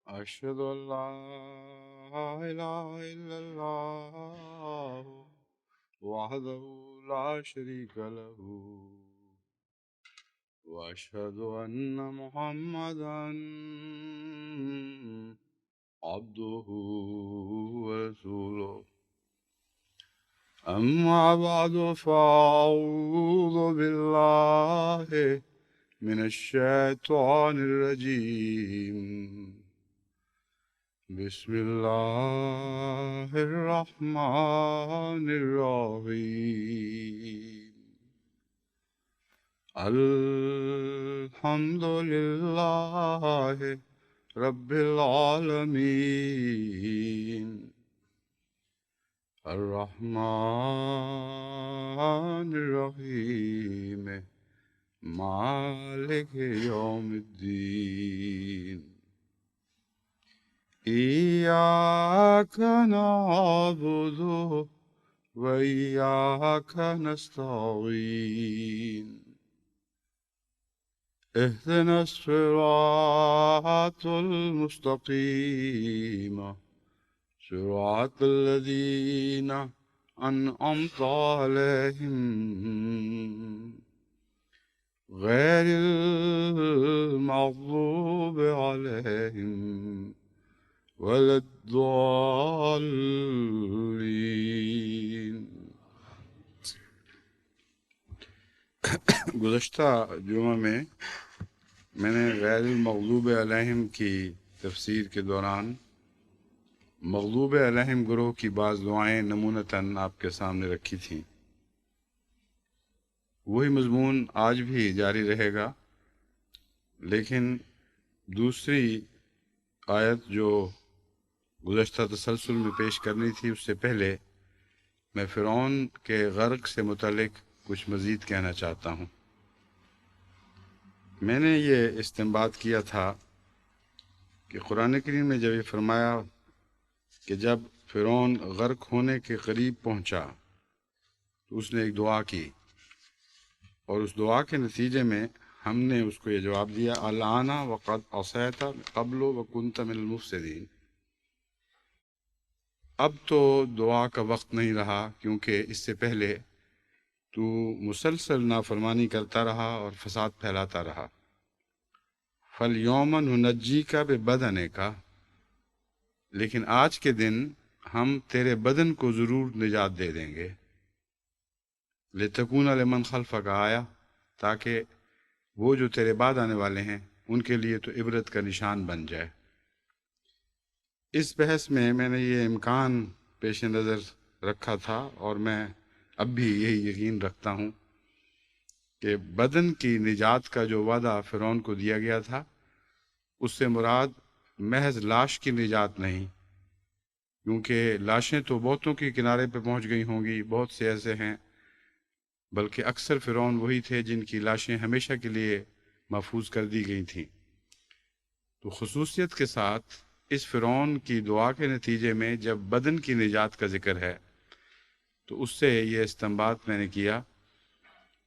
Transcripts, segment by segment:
أشهد أن لا إله إلا الله وحده لا شريك له وأشهد أن محمدا عبده ورسوله أما بعد فأعوذ بالله من الشيطان الرجيم بسم الله الرحمن الرحيم الحمد لله رب العالمين الرحمن الرحيم مالك يوم الدين إياك نعبد وإياك نستعين اهدنا الصراط المستقيم صراط الذين أنعمت عليهم غير المغضوب عليهم ولا الضالين. گزشتہ جمعہ میں نے غیر المغضوب علیہم کی تفسیر کے دوران مغضوب علیہم گروہ کی بعض دعائیں نمونتاً آپ کے سامنے رکھی تھیں. وہی مضمون آج بھی جاری رہے گا، لیکن دوسری آیت جو گزشتہ تسلسل میں پیش کرنی تھی اس سے پہلے میں فرعون کے غرق سے متعلق کچھ مزید کہنا چاہتا ہوں. میں نے یہ استنباط کیا تھا کہ قرآن کریم نے جب یہ فرمایا کہ جب فرعون غرق ہونے کے قریب پہنچا تو اس نے ایک دعا کی، اور اس دعا کے نتیجے میں ہم نے اس کو یہ جواب دیا الآن وقد عصیت قبل وکنت من المفسدین. اب تو دعا کا وقت نہیں رہا، کیونکہ اس سے پہلے تو مسلسل نافرمانی کرتا رہا اور فساد پھیلاتا رہا. فَالْيَوْمَ نُنَجِّيكَ بِبَدَنِكَ، لیکن آج کے دن ہم تیرے بدن کو ضرور نجات دے دیں گے. لِتَكُونَ لِمَنْ خَلْفَكَ آیا، تاکہ وہ جو تیرے بعد آنے والے ہیں ان کے لیے تو عبرت کا نشان بن جائے. اس بحث میں نے یہ امکان پیش نظر رکھا تھا، اور میں اب بھی یہی یقین رکھتا ہوں کہ بدن کی نجات کا جو وعدہ فرعون کو دیا گیا تھا اس سے مراد محض لاش کی نجات نہیں، کیونکہ لاشیں تو بہتوں کے کنارے پہ پہنچ گئی ہوں گی، بہت سے ایسے ہیں، بلکہ اکثر فرعون وہی تھے جن کی لاشیں ہمیشہ کے لیے محفوظ کر دی گئی تھیں. تو خصوصیت کے ساتھ اس فرعون کی دعا کے نتیجے میں جب بدن کی نجات کا ذکر ہے تو اس سے یہ استنباط میں نے کیا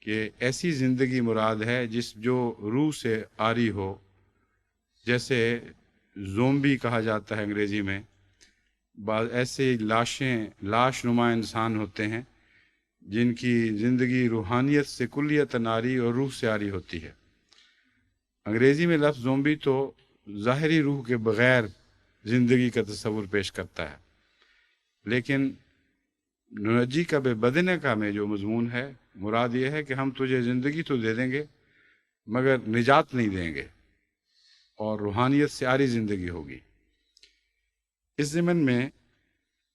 کہ ایسی زندگی مراد ہے جو روح سے عاری ہو، جیسے زومبی کہا جاتا ہے انگریزی میں. بعض ایسے لاش نما انسان ہوتے ہیں جن کی زندگی روحانیت سے کلیتاً عاری اور روح سے عاری ہوتی ہے. انگریزی میں لفظ زومبی تو ظاہری روح کے بغیر زندگی کا تصور پیش کرتا ہے، لیکن ننجی کا بے بدن کا میں جو مضمون ہے مراد یہ ہے کہ ہم تجھے زندگی تو دے دیں گے مگر نجات نہیں دیں گے، اور روحانیت سے عاری زندگی ہوگی. اس ضمن میں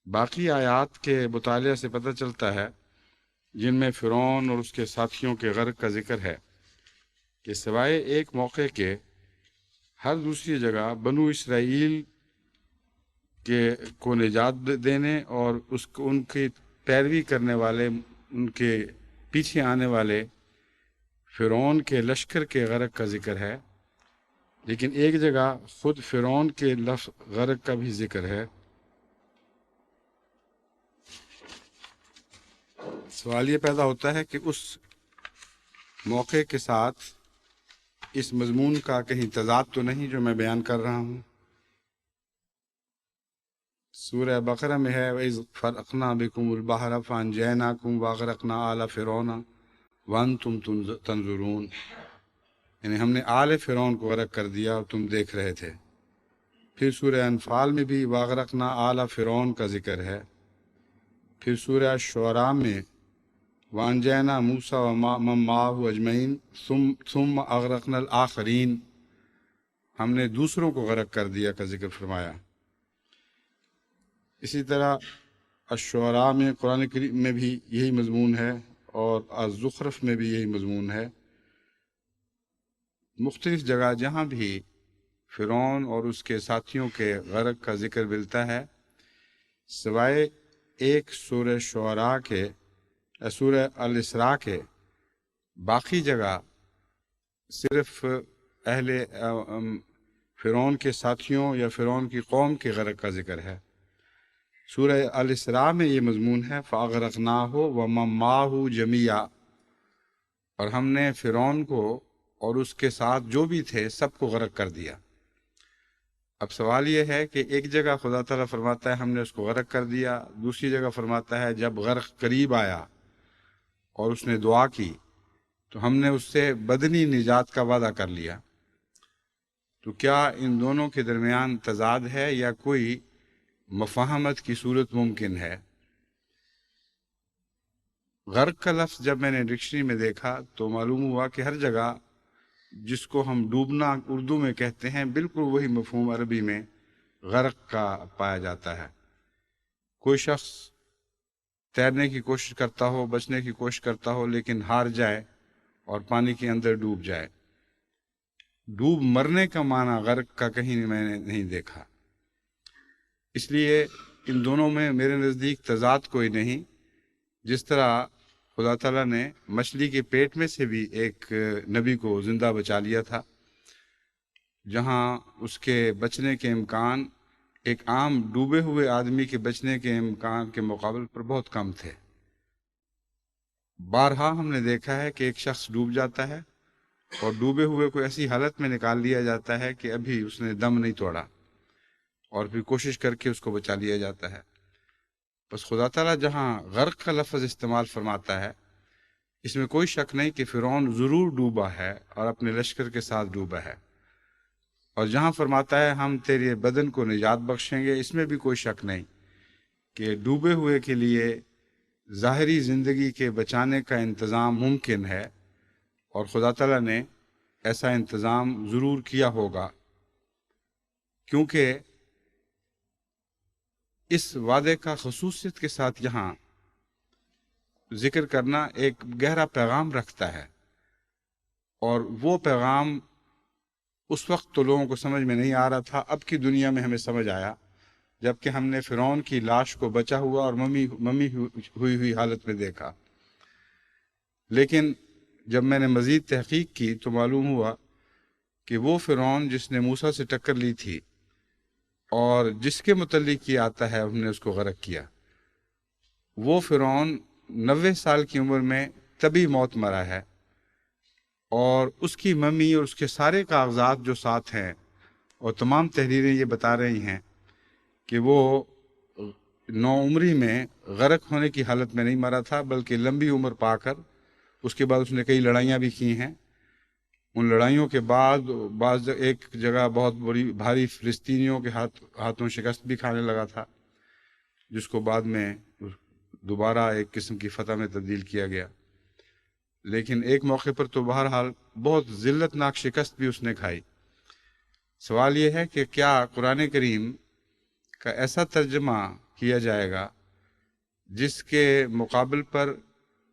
باقی آیات کے مطالعہ سے پتہ چلتا ہے جن میں فرعون اور اس کے ساتھیوں کے غرق کا ذکر ہے کہ سوائے ایک موقع کے ہر دوسری جگہ بنو اسرائیل کو نجات دینے اور ان کی پیروی کرنے والے، ان کے پیچھے آنے والے فرعون کے لشکر کے غرق کا ذکر ہے. لیکن ایک جگہ خود فرعون کے لفظ غرق کا بھی ذکر ہے. سوال یہ پیدا ہوتا ہے کہ اس موقع کے ساتھ اس مضمون کا کہیں تضاد تو نہیں جو میں بیان کر رہا ہوں. سورہ بقرہ میں ہے وَإِذْ فَرَقْنَا بِكُمُ الْبَحْرَ فَأَنْجَيْنَاكُمْ وَأَغْرَقْنَا آلَ فِرْعَوْنَ وَأَنْتُمْ تَنْظُرُونَ، یعنی ہم نے آل فرعون کو غرق کر دیا اور تم دیکھ رہے تھے۔ پھر سورہ انفال میں بھی وَأَغْرَقْنَا آلَ فِرْعَوْنَ کا ذکر ہے۔ پھر سورہ شعراء میں وَأَنْجَيْنَا مُوسَىٰ وَمَن مَّعَهُ أَجْمَعِينَ ثُمَّ أَغْرَقْنَا الْآخَرِينَ، ہم نے دوسروں کو غرق کر دیا کا ذکر فرمایا۔ اسی طرح الشعراء میں قرآن کریم میں بھی یہی مضمون ہے، اور الزخرف میں بھی یہی مضمون ہے۔ مختلف جگہ جہاں بھی فرعون اور اس کے ساتھیوں کے غرق کا ذکر ملتا ہے، سوائے ایک سورہ شعراء کے سورہ الاسراء کے، باقی جگہ صرف اہل فرعون کے ساتھیوں یا فرعون کی قوم کے غرق کا ذکر ہے۔ سورہ الاسراء میں یہ مضمون ہے فَأَغْرَقْنَاهُ وَمَن مَّعَهُ جَمِيعًا، اور ہم نے فرعون کو اور اس کے ساتھ جو بھی تھے سب کو غرق کر دیا۔ اب سوال یہ ہے کہ ایک جگہ خدا تعالیٰ فرماتا ہے ہم نے اس کو غرق کر دیا، دوسری جگہ فرماتا ہے جب غرق قریب آیا اور اس نے دعا کی تو ہم نے اس سے بدنی نجات کا وعدہ کر لیا۔ تو کیا ان دونوں کے درمیان تضاد ہے یا کوئی مفاہمت کی صورت ممکن ہے؟ غرق کا لفظ جب میں نے ڈکشنری میں دیکھا تو معلوم ہوا کہ ہر جگہ جس کو ہم ڈوبنا اردو میں کہتے ہیں بالکل وہی مفہوم عربی میں غرق کا پایا جاتا ہے۔ کوئی شخص تیرنے کی کوشش کرتا ہو، بچنے کی کوشش کرتا ہو، لیکن ہار جائے اور پانی کے اندر ڈوب جائے۔ ڈوب مرنے کا معنی غرق کا کہیں میں نے نہیں دیکھا، اس لیے ان دونوں میں میرے نزدیک تضاد کوئی نہیں۔ جس طرح خدا تعالیٰ نے مچھلی کے پیٹ میں سے بھی ایک نبی کو زندہ بچا لیا تھا، جہاں اس کے بچنے کے امکان ایک عام ڈوبے ہوئے آدمی کے بچنے کے امکان کے مقابل پر بہت کم تھے۔ بارہا ہم نے دیکھا ہے کہ ایک شخص ڈوب جاتا ہے اور ڈوبے ہوئے کو ایسی حالت میں نکال لیا جاتا ہے کہ ابھی اس نے دم نہیں توڑا، اور پھر کوشش کر کے اس کو بچا لیا جاتا ہے۔ بس خدا تعالیٰ جہاں غرق کا لفظ استعمال فرماتا ہے، اس میں کوئی شک نہیں کہ فرعون ضرور ڈوبا ہے اور اپنے لشکر کے ساتھ ڈوبا ہے، اور جہاں فرماتا ہے ہم تیرے بدن کو نجات بخشیں گے، اس میں بھی کوئی شک نہیں کہ ڈوبے ہوئے کے لیے ظاہری زندگی کے بچانے کا انتظام ممکن ہے، اور خدا تعالیٰ نے ایسا انتظام ضرور کیا ہوگا، کیونکہ اس وعدے کا خصوصیت کے ساتھ یہاں ذکر کرنا ایک گہرا پیغام رکھتا ہے، اور وہ پیغام اس وقت تو لوگوں کو سمجھ میں نہیں آ رہا تھا، اب کی دنیا میں ہمیں سمجھ آیا جب کہ ہم نے فرعون کی لاش کو بچا ہوا اور ممی ہوئی حالت میں دیکھا۔ لیکن جب میں نے مزید تحقیق کی تو معلوم ہوا کہ وہ فرعون جس نے موسیٰ سے ٹکر لی تھی اور جس کے متعلق یہ آتا ہے ہم نے اس کو غرق کیا، وہ فرعون 90 سال کی عمر میں طبی موت مرا ہے، اور اس کی ممی اور اس کے سارے کاغذات جو ساتھ ہیں اور تمام تحریریں یہ بتا رہی ہیں کہ وہ نوعمری میں غرق ہونے کی حالت میں نہیں مرا تھا، بلکہ لمبی عمر پا کر اس کے بعد اس نے کئی لڑائیاں بھی کی ہیں۔ ان لڑائیوں کے بعد ایک جگہ بہت بڑی بھاری فلسطینیوں کے ہاتھوں شکست بھی کھانے لگا تھا، جس کو بعد میں دوبارہ ایک قسم کی فتح میں تبدیل کیا گیا۔ لیکن ایک موقع پر تو بہرحال بہت ذلت ناک شکست بھی اس نے کھائی۔ سوال یہ ہے کہ کیا قرآن کریم کا ایسا ترجمہ کیا جائے گا جس کے مقابل پر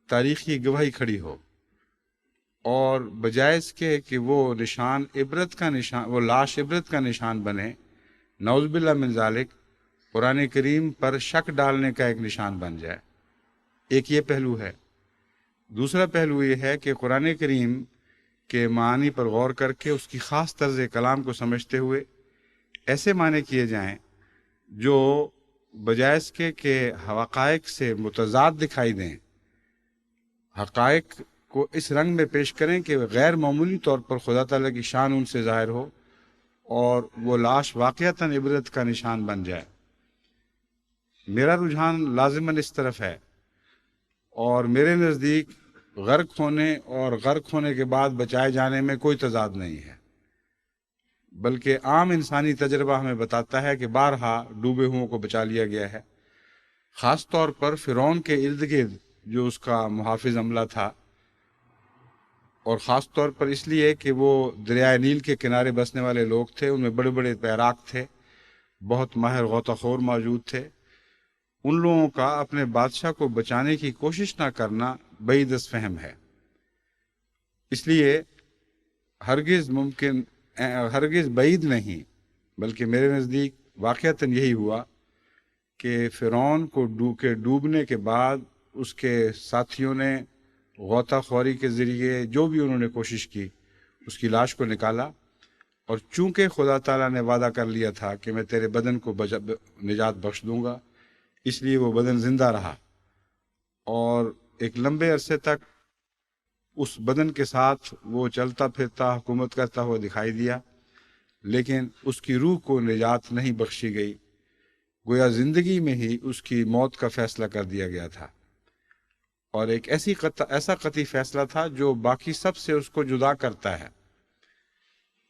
تاریخی گواہی کھڑی ہو، اور بجائے اس کے کہ وہ نشان عبرت کا نشان، وہ لاش عبرت کا نشان بنے، نعوذ باللہ من ذالک قرآن کریم پر شک ڈالنے کا ایک نشان بن جائے۔ ایک یہ پہلو ہے۔ دوسرا پہلو یہ ہے کہ قرآن کریم کے معنی پر غور کر کے اس کی خاص طرز کلام کو سمجھتے ہوئے ایسے معنی کیے جائیں جو بجائے اس کے کہ حقائق سے متضاد دکھائی دیں، حقائق کو اس رنگ میں پیش کریں کہ غیر معمولی طور پر خدا تعالیٰ کی شان ان سے ظاہر ہو، اور وہ لاش واقعتاً عبرت کا نشان بن جائے۔ میرا رجحان لازماً اس طرف ہے، اور میرے نزدیک غرق ہونے اور غرق ہونے کے بعد بچائے جانے میں کوئی تضاد نہیں ہے، بلکہ عام انسانی تجربہ ہمیں بتاتا ہے کہ بارہا ڈوبے ہوئوں کو بچا لیا گیا ہے، خاص طور پر فرعون کے ارد گرد جو اس کا محافظ عملہ تھا، اور خاص طور پر اس لیے کہ وہ دریائے نیل کے کنارے بسنے والے لوگ تھے، ان میں بڑے بڑے تیراک تھے، بہت ماہر غوطہ خور موجود تھے، ان لوگوں کا اپنے بادشاہ کو بچانے کی کوشش نہ کرنا بعید از فہم ہے۔ اس لیے ہرگز بعید نہیں، بلکہ میرے نزدیک واقعتاً یہی ہوا کہ فرعون کو ڈوبنے کے بعد اس کے ساتھیوں نے غوطہ خوری کے ذریعے جو بھی انہوں نے کوشش کی اس کی لاش کو نکالا، اور چونکہ خدا تعالیٰ نے وعدہ کر لیا تھا کہ میں تیرے بدن کو نجات بخش دوں گا، اس لیے وہ بدن زندہ رہا، اور ایک لمبے عرصے تک اس بدن کے ساتھ وہ چلتا پھرتا حکومت کرتا ہوا دکھائی دیا، لیکن اس کی روح کو نجات نہیں بخشی گئی، گویا زندگی میں ہی اس کی موت کا فیصلہ کر دیا گیا تھا، اور ایک ایسا قطعی فیصلہ تھا جو باقی سب سے اس کو جدا کرتا ہے۔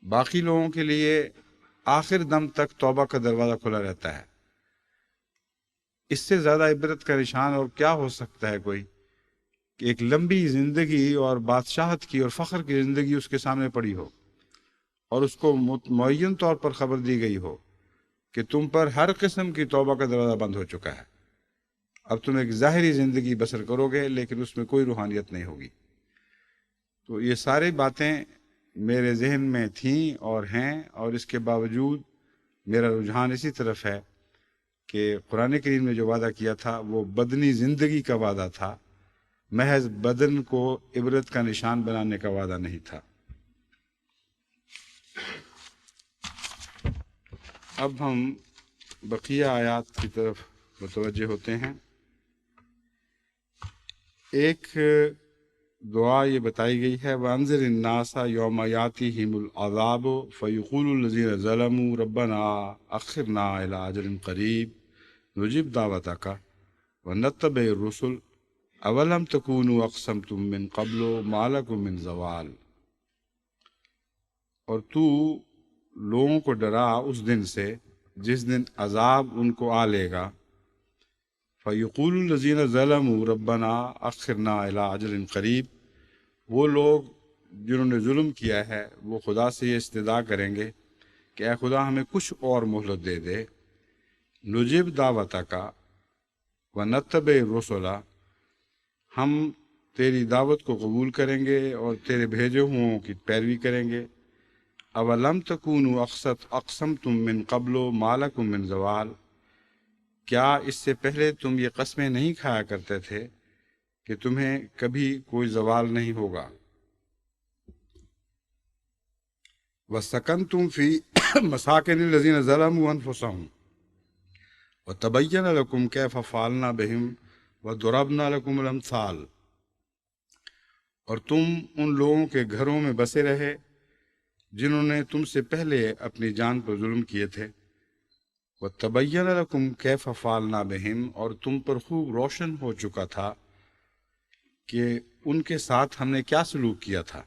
باقی لوگوں کے لیے آخر دم تک توبہ کا دروازہ کھلا رہتا ہے۔ اس سے زیادہ عبرت کا نشان اور کیا ہو سکتا ہے کوئی کہ ایک لمبی زندگی اور بادشاہت کی اور فخر کی زندگی اس کے سامنے پڑی ہو، اور اس کو معین طور پر خبر دی گئی ہو کہ تم پر ہر قسم کی توبہ کا دروازہ بند ہو چکا ہے، اب تم ایک ظاہری زندگی بسر کرو گے لیکن اس میں کوئی روحانیت نہیں ہوگی۔ تو یہ ساری باتیں میرے ذہن میں تھیں اور ہیں، اور اس کے باوجود میرا رجحان اسی طرف ہے کہ قرآن کریم نے جو وعدہ کیا تھا وہ بدنی زندگی کا وعدہ تھا، محض بدن کو عبرت کا نشان بنانے کا وعدہ نہیں تھا۔ اب ہم بقیہ آیات کی طرف متوجہ ہوتے ہیں۔ ایک دعا یہ بتائی گئی ہے، وَأَنذِرِ النَّاسَ يَوْمَ يَأْتِيهِمُ الْعَذَابُ فَيَقُولُ الَّذِينَ ظَلَمُوا رَبَّنَا أَخِّرْنَا إِلَىٰ أَجَلٍ قَرِيبٍ نُجِبْ دَعْوَتَكَ وَنَتَّبِعِ الرُّسُلَ أَوَلَمْ تَكُونُوا أَقْسَمْتُم مِّن قَبْلُ مَا لَكُم مِّن زَوَالٍ۔ اور تو لوگوں کو ڈرا اس دن سے جس دن عذاب ان کو آ لے گا، فَيَقُولُ الَّذِينَ ظَلَمُوا رَبَّنَا أَخِّرْنَا إِلَىٰ أَجَلٍ قَرِيبٍ، وہ لوگ جنہوں نے ظلم کیا ہے وہ خدا سے یہ استدعا کریں گے کہ اے خدا ہمیں کچھ اور مہلت دے دے، نجب دعوتک ونتبع الرسل، ہم تیری دعوت کو قبول کریں گے اور تیرے بھیجے ہوں کی پیروی کریں گے۔ اولم تکونوا اقسمتم من قبل ما لکم من زوال، کیا اس سے پہلے تم یہ قسمیں نہیں کھایا کرتے تھے کہ تمہیں کبھی کوئی زوال نہیں ہوگا؟ وَسَكَنْتُمْ فِي مَسَاكِنِ الَّذِينَ ظَلَمُوا أَنفُسَهُمْ وَتَبَيَّنَ لَكُمْ كَيْفَ فَعَلْنَا بِهِمْ وَضَرَبْنَا لَكُمُ الْأَمْثَالَ، اور تم ان لوگوں کے گھروں میں بسے رہے جنہوں نے تم سے پہلے اپنی جان پر ظلم کیے تھے، وَتَبَيَّنَ لَكُمْ كَيْفَ فَعَلْنَا بِهِمْ، اور تم پر خوب روشن ہو چکا تھا کہ ان کے ساتھ ہم نے کیا سلوک کیا تھا،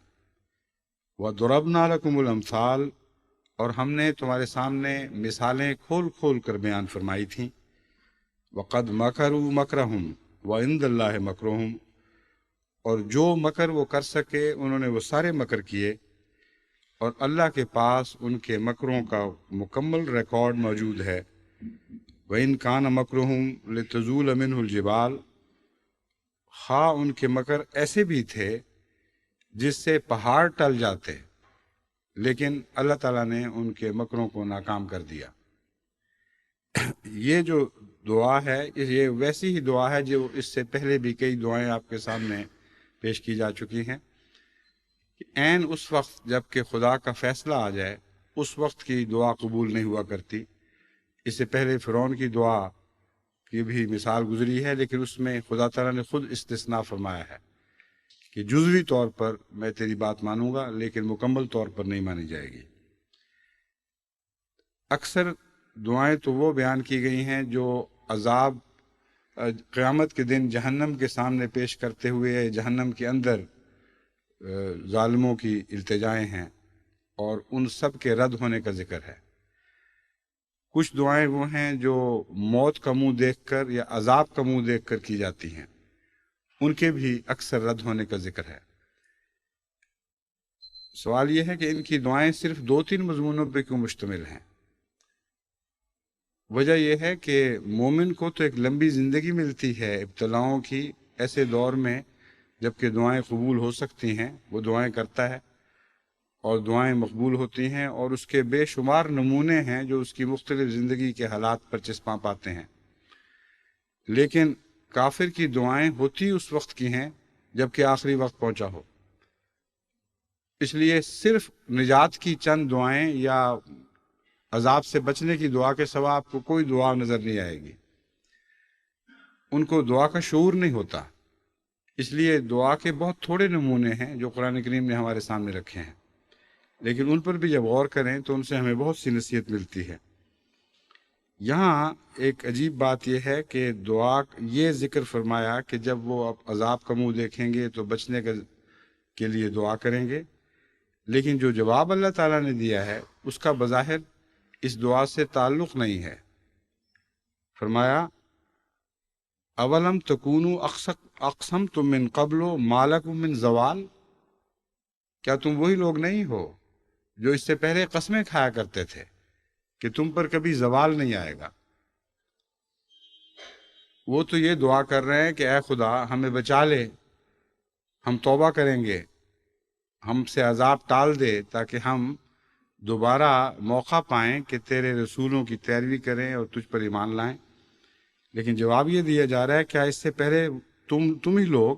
وَضَرَبْنَا لَكُمُ الْأَمْثَالَ، اور ہم نے تمہارے سامنے مثالیں کھول کھول کر بیان فرمائی تھیں، وَقَدْ مَكَرُوا مَكْرَهُمْ وَعِندَ اللَّهِ مَكْرُهُمْ، اور جو مکر وہ کر سکے انہوں نے وہ سارے مکر کیے، اور اللہ کے پاس ان کے مکروں کا مکمل ریکارڈ موجود ہے۔ وَإِنْ كَانَ مَكْرُهُمْ لِتَزُولَ مِنْهُ الْجِبَالُ، خواہ ان کے مکر ایسے بھی تھے جس سے پہاڑ ٹل جاتے، لیکن اللہ تعالیٰ نے ان کے مکروں کو ناکام کر دیا۔ یہ جو دعا ہے یہ ویسی ہی دعا ہے جو اس سے پہلے بھی کئی دعائیں آپ کے سامنے پیش کی جا چکی ہیں، کہ عین اس وقت جب کہ خدا کا فیصلہ آ جائے اس وقت کی دعا قبول نہیں ہوا کرتی۔ اس سے پہلے فرعون کی دعا کی بھی مثال گزری ہے، لیکن اس میں خدا تعالیٰ نے خود استثناء فرمایا ہے کہ جزوی طور پر میں تیری بات مانوں گا لیکن مکمل طور پر نہیں مانی جائے گی۔ اکثر دعائیں تو وہ بیان کی گئی ہیں جو عذاب قیامت کے دن جہنم کے سامنے پیش کرتے ہوئے جہنم کے اندر ظالموں کی التجائیں ہیں اور ان سب کے رد ہونے کا ذکر ہے۔ کچھ دعائیں وہ ہیں جو موت کا منہ دیکھ کر یا عذاب کا منہ دیکھ کر کی جاتی ہیں، ان کے بھی اکثر رد ہونے کا ذکر ہے۔ سوال یہ ہے کہ ان کی دعائیں صرف 2-3 مضمونوں پہ کیوں مشتمل ہیں؟ وجہ یہ ہے کہ مومن کو تو ایک لمبی زندگی ملتی ہے ابتلاؤں کی ایسے دور میں، جبکہ دعائیں قبول ہو سکتی ہیں، وہ دعائیں کرتا ہے اور دعائیں مقبول ہوتی ہیں، اور اس کے بے شمار نمونے ہیں جو اس کی مختلف زندگی کے حالات پر چسپاں پاتے ہیں۔ لیکن کافر کی دعائیں ہوتی اس وقت کی ہیں جبکہ آخری وقت پہنچا ہو، اس لیے صرف نجات کی چند دعائیں یا عذاب سے بچنے کی دعا کے سوا آپ کو کوئی دعا نظر نہیں آئے گی۔ ان کو دعا کا شعور نہیں ہوتا، اس لیے دعا کے بہت تھوڑے نمونے ہیں جو قرآن کریم نے ہمارے سامنے رکھے ہیں، لیکن ان پر بھی جب غور کریں تو ان سے ہمیں بہت سی نصیحت ملتی ہے۔ یہاں ایک عجیب بات یہ ہے کہ دعا یہ ذکر فرمایا کہ جب وہ عذاب کا منہ دیکھیں گے تو بچنے کے لیے دعا کریں گے، لیکن جو جواب اللہ تعالیٰ نے دیا ہے اس کا بظاہر اس دعا سے تعلق نہیں ہے۔ فرمایا اولم تکونوا اقسمتم من قبل ما لکم من زوال، کیا تم وہی لوگ نہیں ہو جو اس سے پہلے قسمیں کھایا کرتے تھے کہ تم پر کبھی زوال نہیں آئے گا؟ وہ تو یہ دعا کر رہے ہیں کہ اے خدا ہمیں بچا لے، ہم توبہ کریں گے، ہم سے عذاب ٹال دے تاکہ ہم دوبارہ موقع پائیں کہ تیرے رسولوں کی پیروی کریں اور تجھ پر ایمان لائیں۔ لیکن جواب یہ دیا جا رہا ہے کیا اس سے پہلے تم ہی لوگ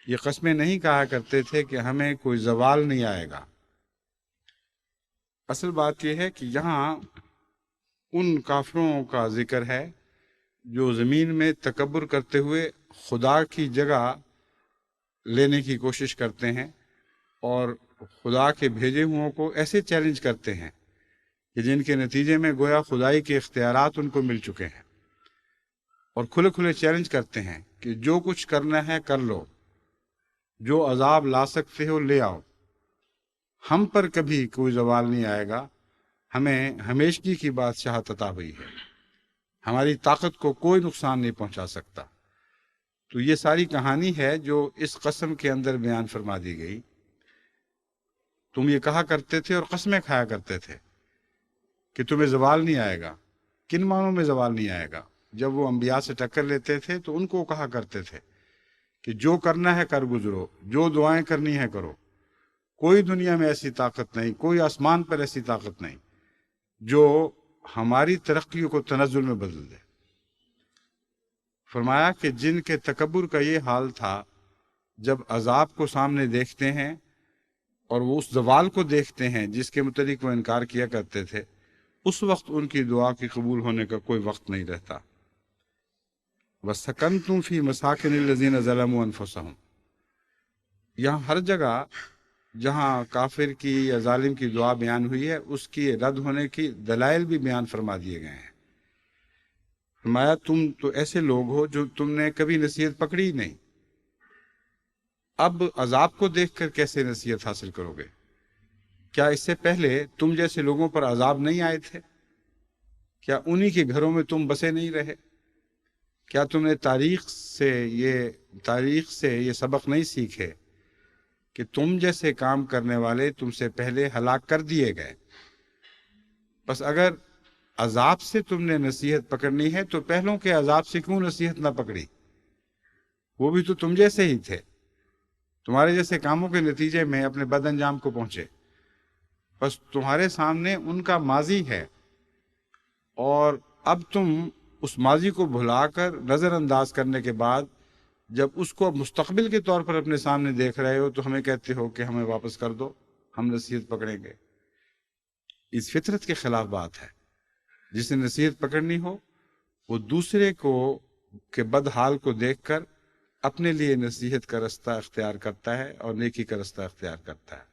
یہ قسمیں نہیں کہا کرتے تھے کہ ہمیں کوئی زوال نہیں آئے گا؟ اصل بات یہ ہے کہ یہاں ان کافروں کا ذکر ہے جو زمین میں تکبر کرتے ہوئے خدا کی جگہ لینے کی کوشش کرتے ہیں اور خدا کے بھیجے ہوں کو ایسے چیلنج کرتے ہیں کہ جن کے نتیجے میں گویا خدائی کے اختیارات ان کو مل چکے ہیں، اور کھلے کھلے چیلنج کرتے ہیں کہ جو کچھ کرنا ہے کر لو، جو عذاب لا سکتے ہو لے آؤ، ہم پر کبھی کوئی زوال نہیں آئے گا، ہمیں ہمیشگی کی بادشاہت عطا ہوئی ہے، ہماری طاقت کو کوئی نقصان نہیں پہنچا سکتا۔ تو یہ ساری کہانی ہے جو اس قسم کے اندر بیان فرما دی گئی۔ تم یہ کہا کرتے تھے اور قسمیں کھایا کرتے تھے کہ تمہیں زوال نہیں آئے گا۔ کن معنوں میں زوال نہیں آئے گا؟ جب وہ انبیاء سے ٹکر لیتے تھے تو ان کو کہا کرتے تھے کہ جو کرنا ہے کر گزرو، جو دعائیں کرنی ہے کرو، کوئی دنیا میں ایسی طاقت نہیں، کوئی آسمان پر ایسی طاقت نہیں جو ہماری ترقیوں کو تنزل میں بدل دے۔ فرمایا کہ جن کے تکبر کا یہ حال تھا، جب عذاب کو سامنے دیکھتے ہیں اور وہ اس زوال کو دیکھتے ہیں جس کے متعلق وہ انکار کیا کرتے تھے، اس وقت ان کی دعا کی قبول ہونے کا کوئی وقت نہیں رہتا۔ وَسَكَنْتُمْ فِي مَسَاكِنِ الَّذِينَ ظَلَمُوا أَنفُسَهُمْ، یہاں ہر جگہ جہاں کافر کی یا ظالم کی دعا بیان ہوئی ہے اس کی رد ہونے کی دلائل بھی بیان فرما دیے گئے ہیں۔ فرمایا تم تو ایسے لوگ ہو جو تم نے کبھی نصیحت پکڑی ہی نہیں، اب عذاب کو دیکھ کر کیسے نصیحت حاصل کرو گے؟ کیا اس سے پہلے تم جیسے لوگوں پر عذاب نہیں آئے تھے؟ کیا انہی کے گھروں میں تم بسے نہیں رہے؟ کیا تم نے تاریخ سے یہ سبق نہیں سیکھے کہ تم جیسے کام کرنے والے تم سے پہلے ہلاک کر دیے گئے؟ بس اگر عذاب سے تم نے نصیحت پکڑنی ہے تو پہلوں کے عذاب سے کیوں نصیحت نہ پکڑی؟ وہ بھی تو تم جیسے ہی تھے، تمہارے جیسے کاموں کے نتیجے میں اپنے بد انجام کو پہنچے۔ بس تمہارے سامنے ان کا ماضی ہے، اور اب تم اس ماضی کو بھلا کر نظر انداز کرنے کے بعد جب اس کو مستقبل کے طور پر اپنے سامنے دیکھ رہے ہو تو ہمیں کہتے ہو کہ ہمیں واپس کر دو، ہم نصیحت پکڑیں گے۔ اس فطرت کے خلاف بات ہے۔ جسے نصیحت پکڑنی ہو وہ دوسرے کے بد حال کو دیکھ کر اپنے لیے نصیحت کا رستہ اختیار کرتا ہے اور نیکی کا رستہ اختیار کرتا ہے۔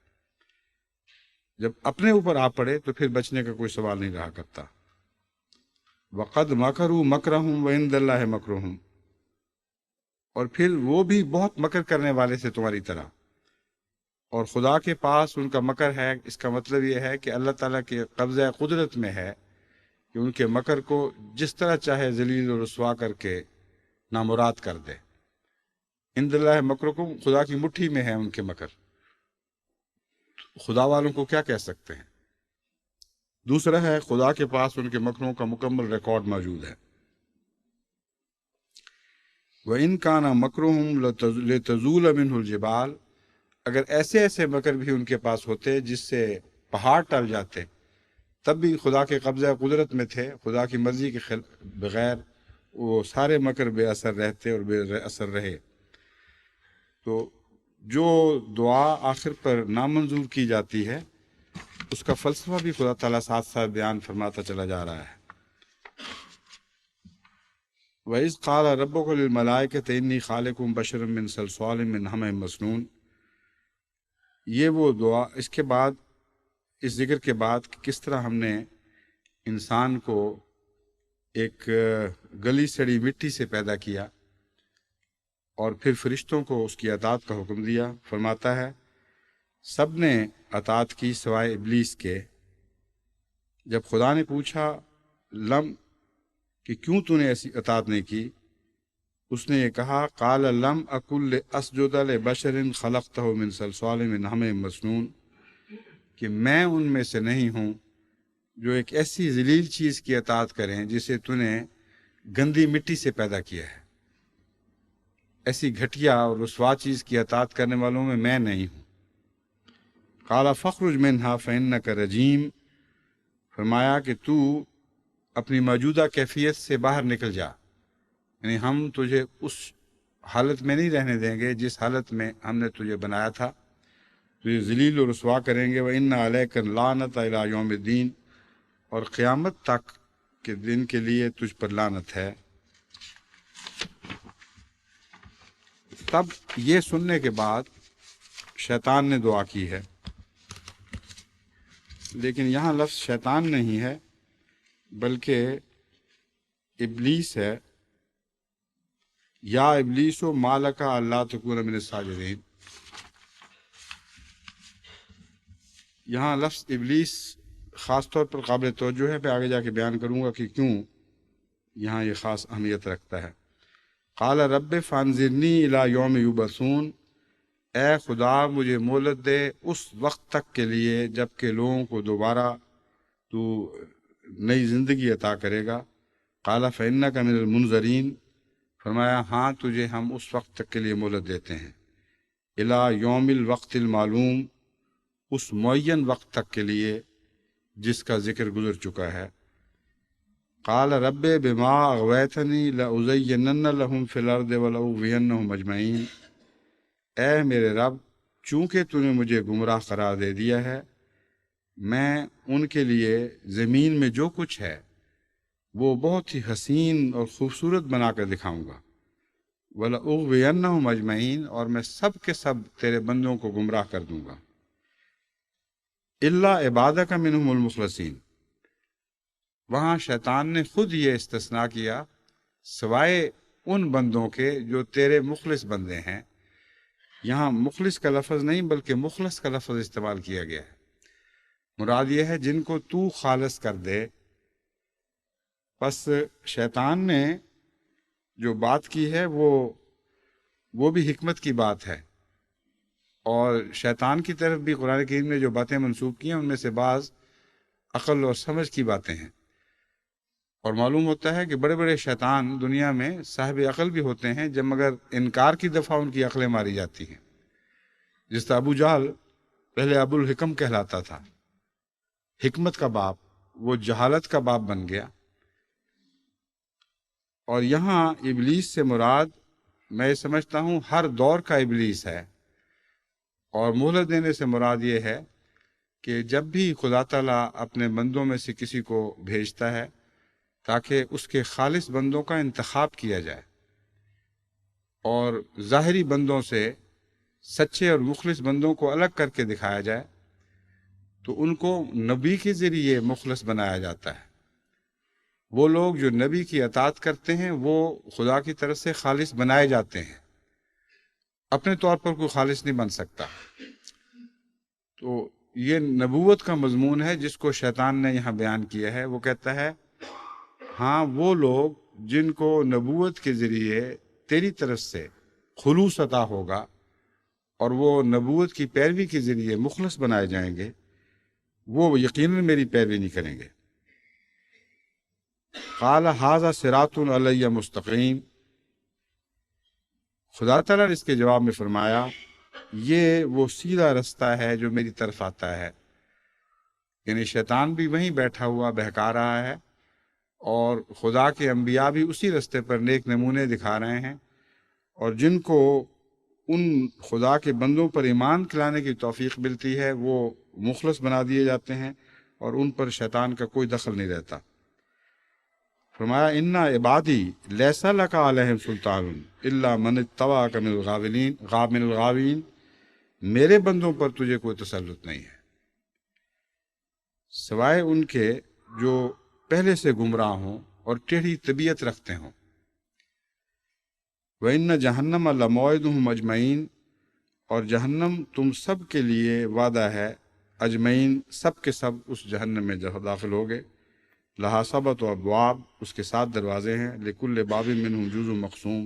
جب اپنے اوپر آ پڑے تو پھر بچنے کا کوئی سوال نہیں رہا کرتا۔ وقد مکروا مکرہم وعند اللہ مکرہم، اور پھر وہ بھی بہت مکر کرنے والے تھے تمہاری طرح، اور خدا کے پاس ان کا مکر ہے۔ اس کا مطلب یہ ہے کہ اللہ تعالیٰ کے قبضہ قدرت میں ہے کہ ان کے مکر کو جس طرح چاہے ذلیل و رسوا کر کے نامراد کر دے۔ عند اللہ مکرکم، خدا کی مٹھی میں ہے ان کے مکر، خدا والوں کو کیا کہہ سکتے ہیں۔ دوسرا ہے خدا کے پاس ان کے مکروں کا مکمل ریکارڈ موجود ہے۔ وَإِن كَانَ مَكْرُهُمْ لِتَزُولَ مِنْهُ الْجِبَالُ، اگر ایسے ایسے مکر بھی ان کے پاس ہوتے جس سے پہاڑ ٹل جاتے، تب بھی خدا کے قبضہ قدرت میں تھے، خدا کی مرضی کے بغیر وہ سارے مکر بے اثر رہتے اور بے اثر رہے۔ تو جو دعا آخر پر نامنظور کی جاتی ہے اس کا فلسفہ بھی خدا تعالیٰ ساتھ ساتھ بیان فرماتا چلا جا رہا ہے۔ وَإِذْ قَالَ رَبُّكَ لِلْمَلَائِكَةِ إِنِّي خَالِقٌ بَشَرًا مِّن صَلْصَالٍ مِّنْ حَمَإٍ مَّسْنُونٍ، یہ وہ دعا اس کے بعد، اس ذکر کے بعد کہ کس طرح ہم نے انسان کو ایک گلی سڑی مٹی سے پیدا کیا اور پھر فرشتوں کو اس کی اطاعت کا حکم دیا۔ فرماتا ہے سب نے اطاعت کی سوائے ابلیس کے۔ جب خدا نے پوچھا لم کہ کیوں تو نے ایسی اطاعت نہیں کی، اس نے یہ کہا قال لم اکل لاسجد لبشر خلقتہ من صلصال من حمأ مسنون، کہ میں ان میں سے نہیں ہوں جو ایک ایسی ذلیل چیز کی اطاعت کریں جسے تو نے گندی مٹی سے پیدا کیا ہے۔ ایسی گھٹیا اور رسوا چیز کی اطاعت کرنے والوں میں نہیں ہوں۔ قال فاخرج منها فإنك رجیم، فرمایا کہ تو اپنی موجودہ کیفیت سے باہر نکل جا، یعنی ہم تجھے اس حالت میں نہیں رہنے دیں گے جس حالت میں ہم نے تجھے بنایا تھا، تجھے ذلیل و رسوا کریں گے۔ وَإِنَّ عَلَيْكَ اللَّعْنَةَ إِلَىٰ يَوْمِ الدِّينِ، اور قیامت تک کے دن کے لیے تجھ پر لعنت ہے۔ تب یہ سننے کے بعد شیطان نے دعا کی ہے، لیکن یہاں لفظ شیطان نہیں ہے بلکہ ابلیس ہے۔ یا ابلیس و مالک اللہ تکون من الساجدین، یہاں لفظ ابلیس خاص طور پر قابل توجہ ہے، میں آگے جا کے بیان کروں گا کہ کیوں یہاں یہ خاص اہمیت رکھتا ہے۔ قال رب فانظرنی الی یوم یبعثون، اے خدا مجھے مہلت دے اس وقت تک کے لیے جب کہ لوگوں کو دوبارہ تو نئی زندگی عطا کرے گا۔ قال فإنک من المنظرین، فرمایا ہاں تجھے ہم اس وقت تک کے لیے مہلت دیتے ہیں۔ الی یوم الوقت المعلوم، اس معین وقت تک کے لیے جس کا ذکر گزر چکا ہے۔ قال رب بما اغویتنی لأزینن لہم فی الارض ولأغوینہم اجمعین، اے میرے رب چونکہ تو نے مجھے گمراہ قرار دے دیا ہے، میں ان کے لیے زمین میں جو کچھ ہے وہ بہت ہی حسین اور خوبصورت بنا کر دکھاؤں گا۔ وَلَأُغْوِيَنَّهُمْ أَجْمَعِينَ، اور میں سب کے سب تیرے بندوں کو گمراہ کر دوں گا۔ إِلَّا عِبَادَكَ مِنْهُمُ الْمُخْلَصِينَ، وہاں شیطان نے خود یہ استثناء کیا سوائے ان بندوں کے جو تیرے مخلص بندے ہیں۔ یہاں مخلص کا لفظ نہیں بلکہ مخلص کا لفظ استعمال کیا گیا ہے، مراد یہ ہے جن کو تو خالص کر دے۔ بس شیطان نے جو بات کی ہے وہ بھی حکمت کی بات ہے، اور شیطان کی طرف بھی قرآن کریم نے جو باتیں منسوب کی ہیں ان میں سے بعض عقل اور سمجھ کی باتیں ہیں، اور معلوم ہوتا ہے کہ بڑے بڑے شیطان دنیا میں صاحب عقل بھی ہوتے ہیں جب مگر انکار کی دفعہ ان کی عقلیں ماری جاتی ہیں۔ جس طرح ابو جہل پہلے ابو الحکم کہلاتا تھا، حکمت کا باپ، وہ جہالت کا باپ بن گیا۔ اور یہاں ابلیس سے مراد میں سمجھتا ہوں ہر دور کا ابلیس ہے، اور مہلت دینے سے مراد یہ ہے کہ جب بھی خدا تعالیٰ اپنے بندوں میں سے کسی کو بھیجتا ہے تاکہ اس کے خالص بندوں کا انتخاب کیا جائے اور ظاہری بندوں سے سچے اور مخلص بندوں کو الگ کر کے دکھایا جائے، تو ان کو نبی کے ذریعے مخلص بنایا جاتا ہے۔ وہ لوگ جو نبی کی اطاعت کرتے ہیں وہ خدا کی طرف سے خالص بنائے جاتے ہیں، اپنے طور پر کوئی خالص نہیں بن سکتا۔ تو یہ نبوت کا مضمون ہے جس کو شیطان نے یہاں بیان کیا ہے۔ وہ کہتا ہے ہاں وہ لوگ جن کو نبوت کے ذریعے تیری طرف سے خلوص عطا ہوگا اور وہ نبوت کی پیروی کے ذریعے مخلص بنائے جائیں گے، وہ یقیناً میری پیروی نہیں کریں گے۔ قال ھذا صراط علی مستقیم، خدا تعالیٰ نے اس کے جواب میں فرمایا یہ وہ سیدھا رستہ ہے جو میری طرف آتا ہے۔ یعنی شیطان بھی وہیں بیٹھا ہوا بہکا رہا ہے، اور خدا کے انبیاء بھی اسی رستے پر نیک نمونے دکھا رہے ہیں، اور جن کو ان خدا کے بندوں پر ایمان لانے کی توفیق ملتی ہے وہ مخلص بنا دیے جاتے ہیں، اور ان پر شیطان کا کوئی دخل نہیں رہتا۔ فرمایا اِنَّ عِبَادِی لَیسَ لَکَ عَلَیہم سُلطان اِلَّا مَنِ اتَّبَعَکَ مِنَ الْغَاوِینَ، میرے بندوں پر تجھے کوئی تسلط نہیں ہے سوائے ان کے جو پہلے سے گمراہ ہوں اور ٹیڑھی طبیعت رکھتے ہوں۔ وَإِنَّ جَہَنَّمَ لَمَوْعِدُهُمْ أَجْمَعِینَ، اور جہنم تم سب کے لیے وعدہ ہے، اجمعین سب کے سب اس جہنم میں داخل ہوگے۔ لہا سبعۃ ابواب، اس کے 7 دروازے ہیں، لکل باب منہم جزء مقسوم،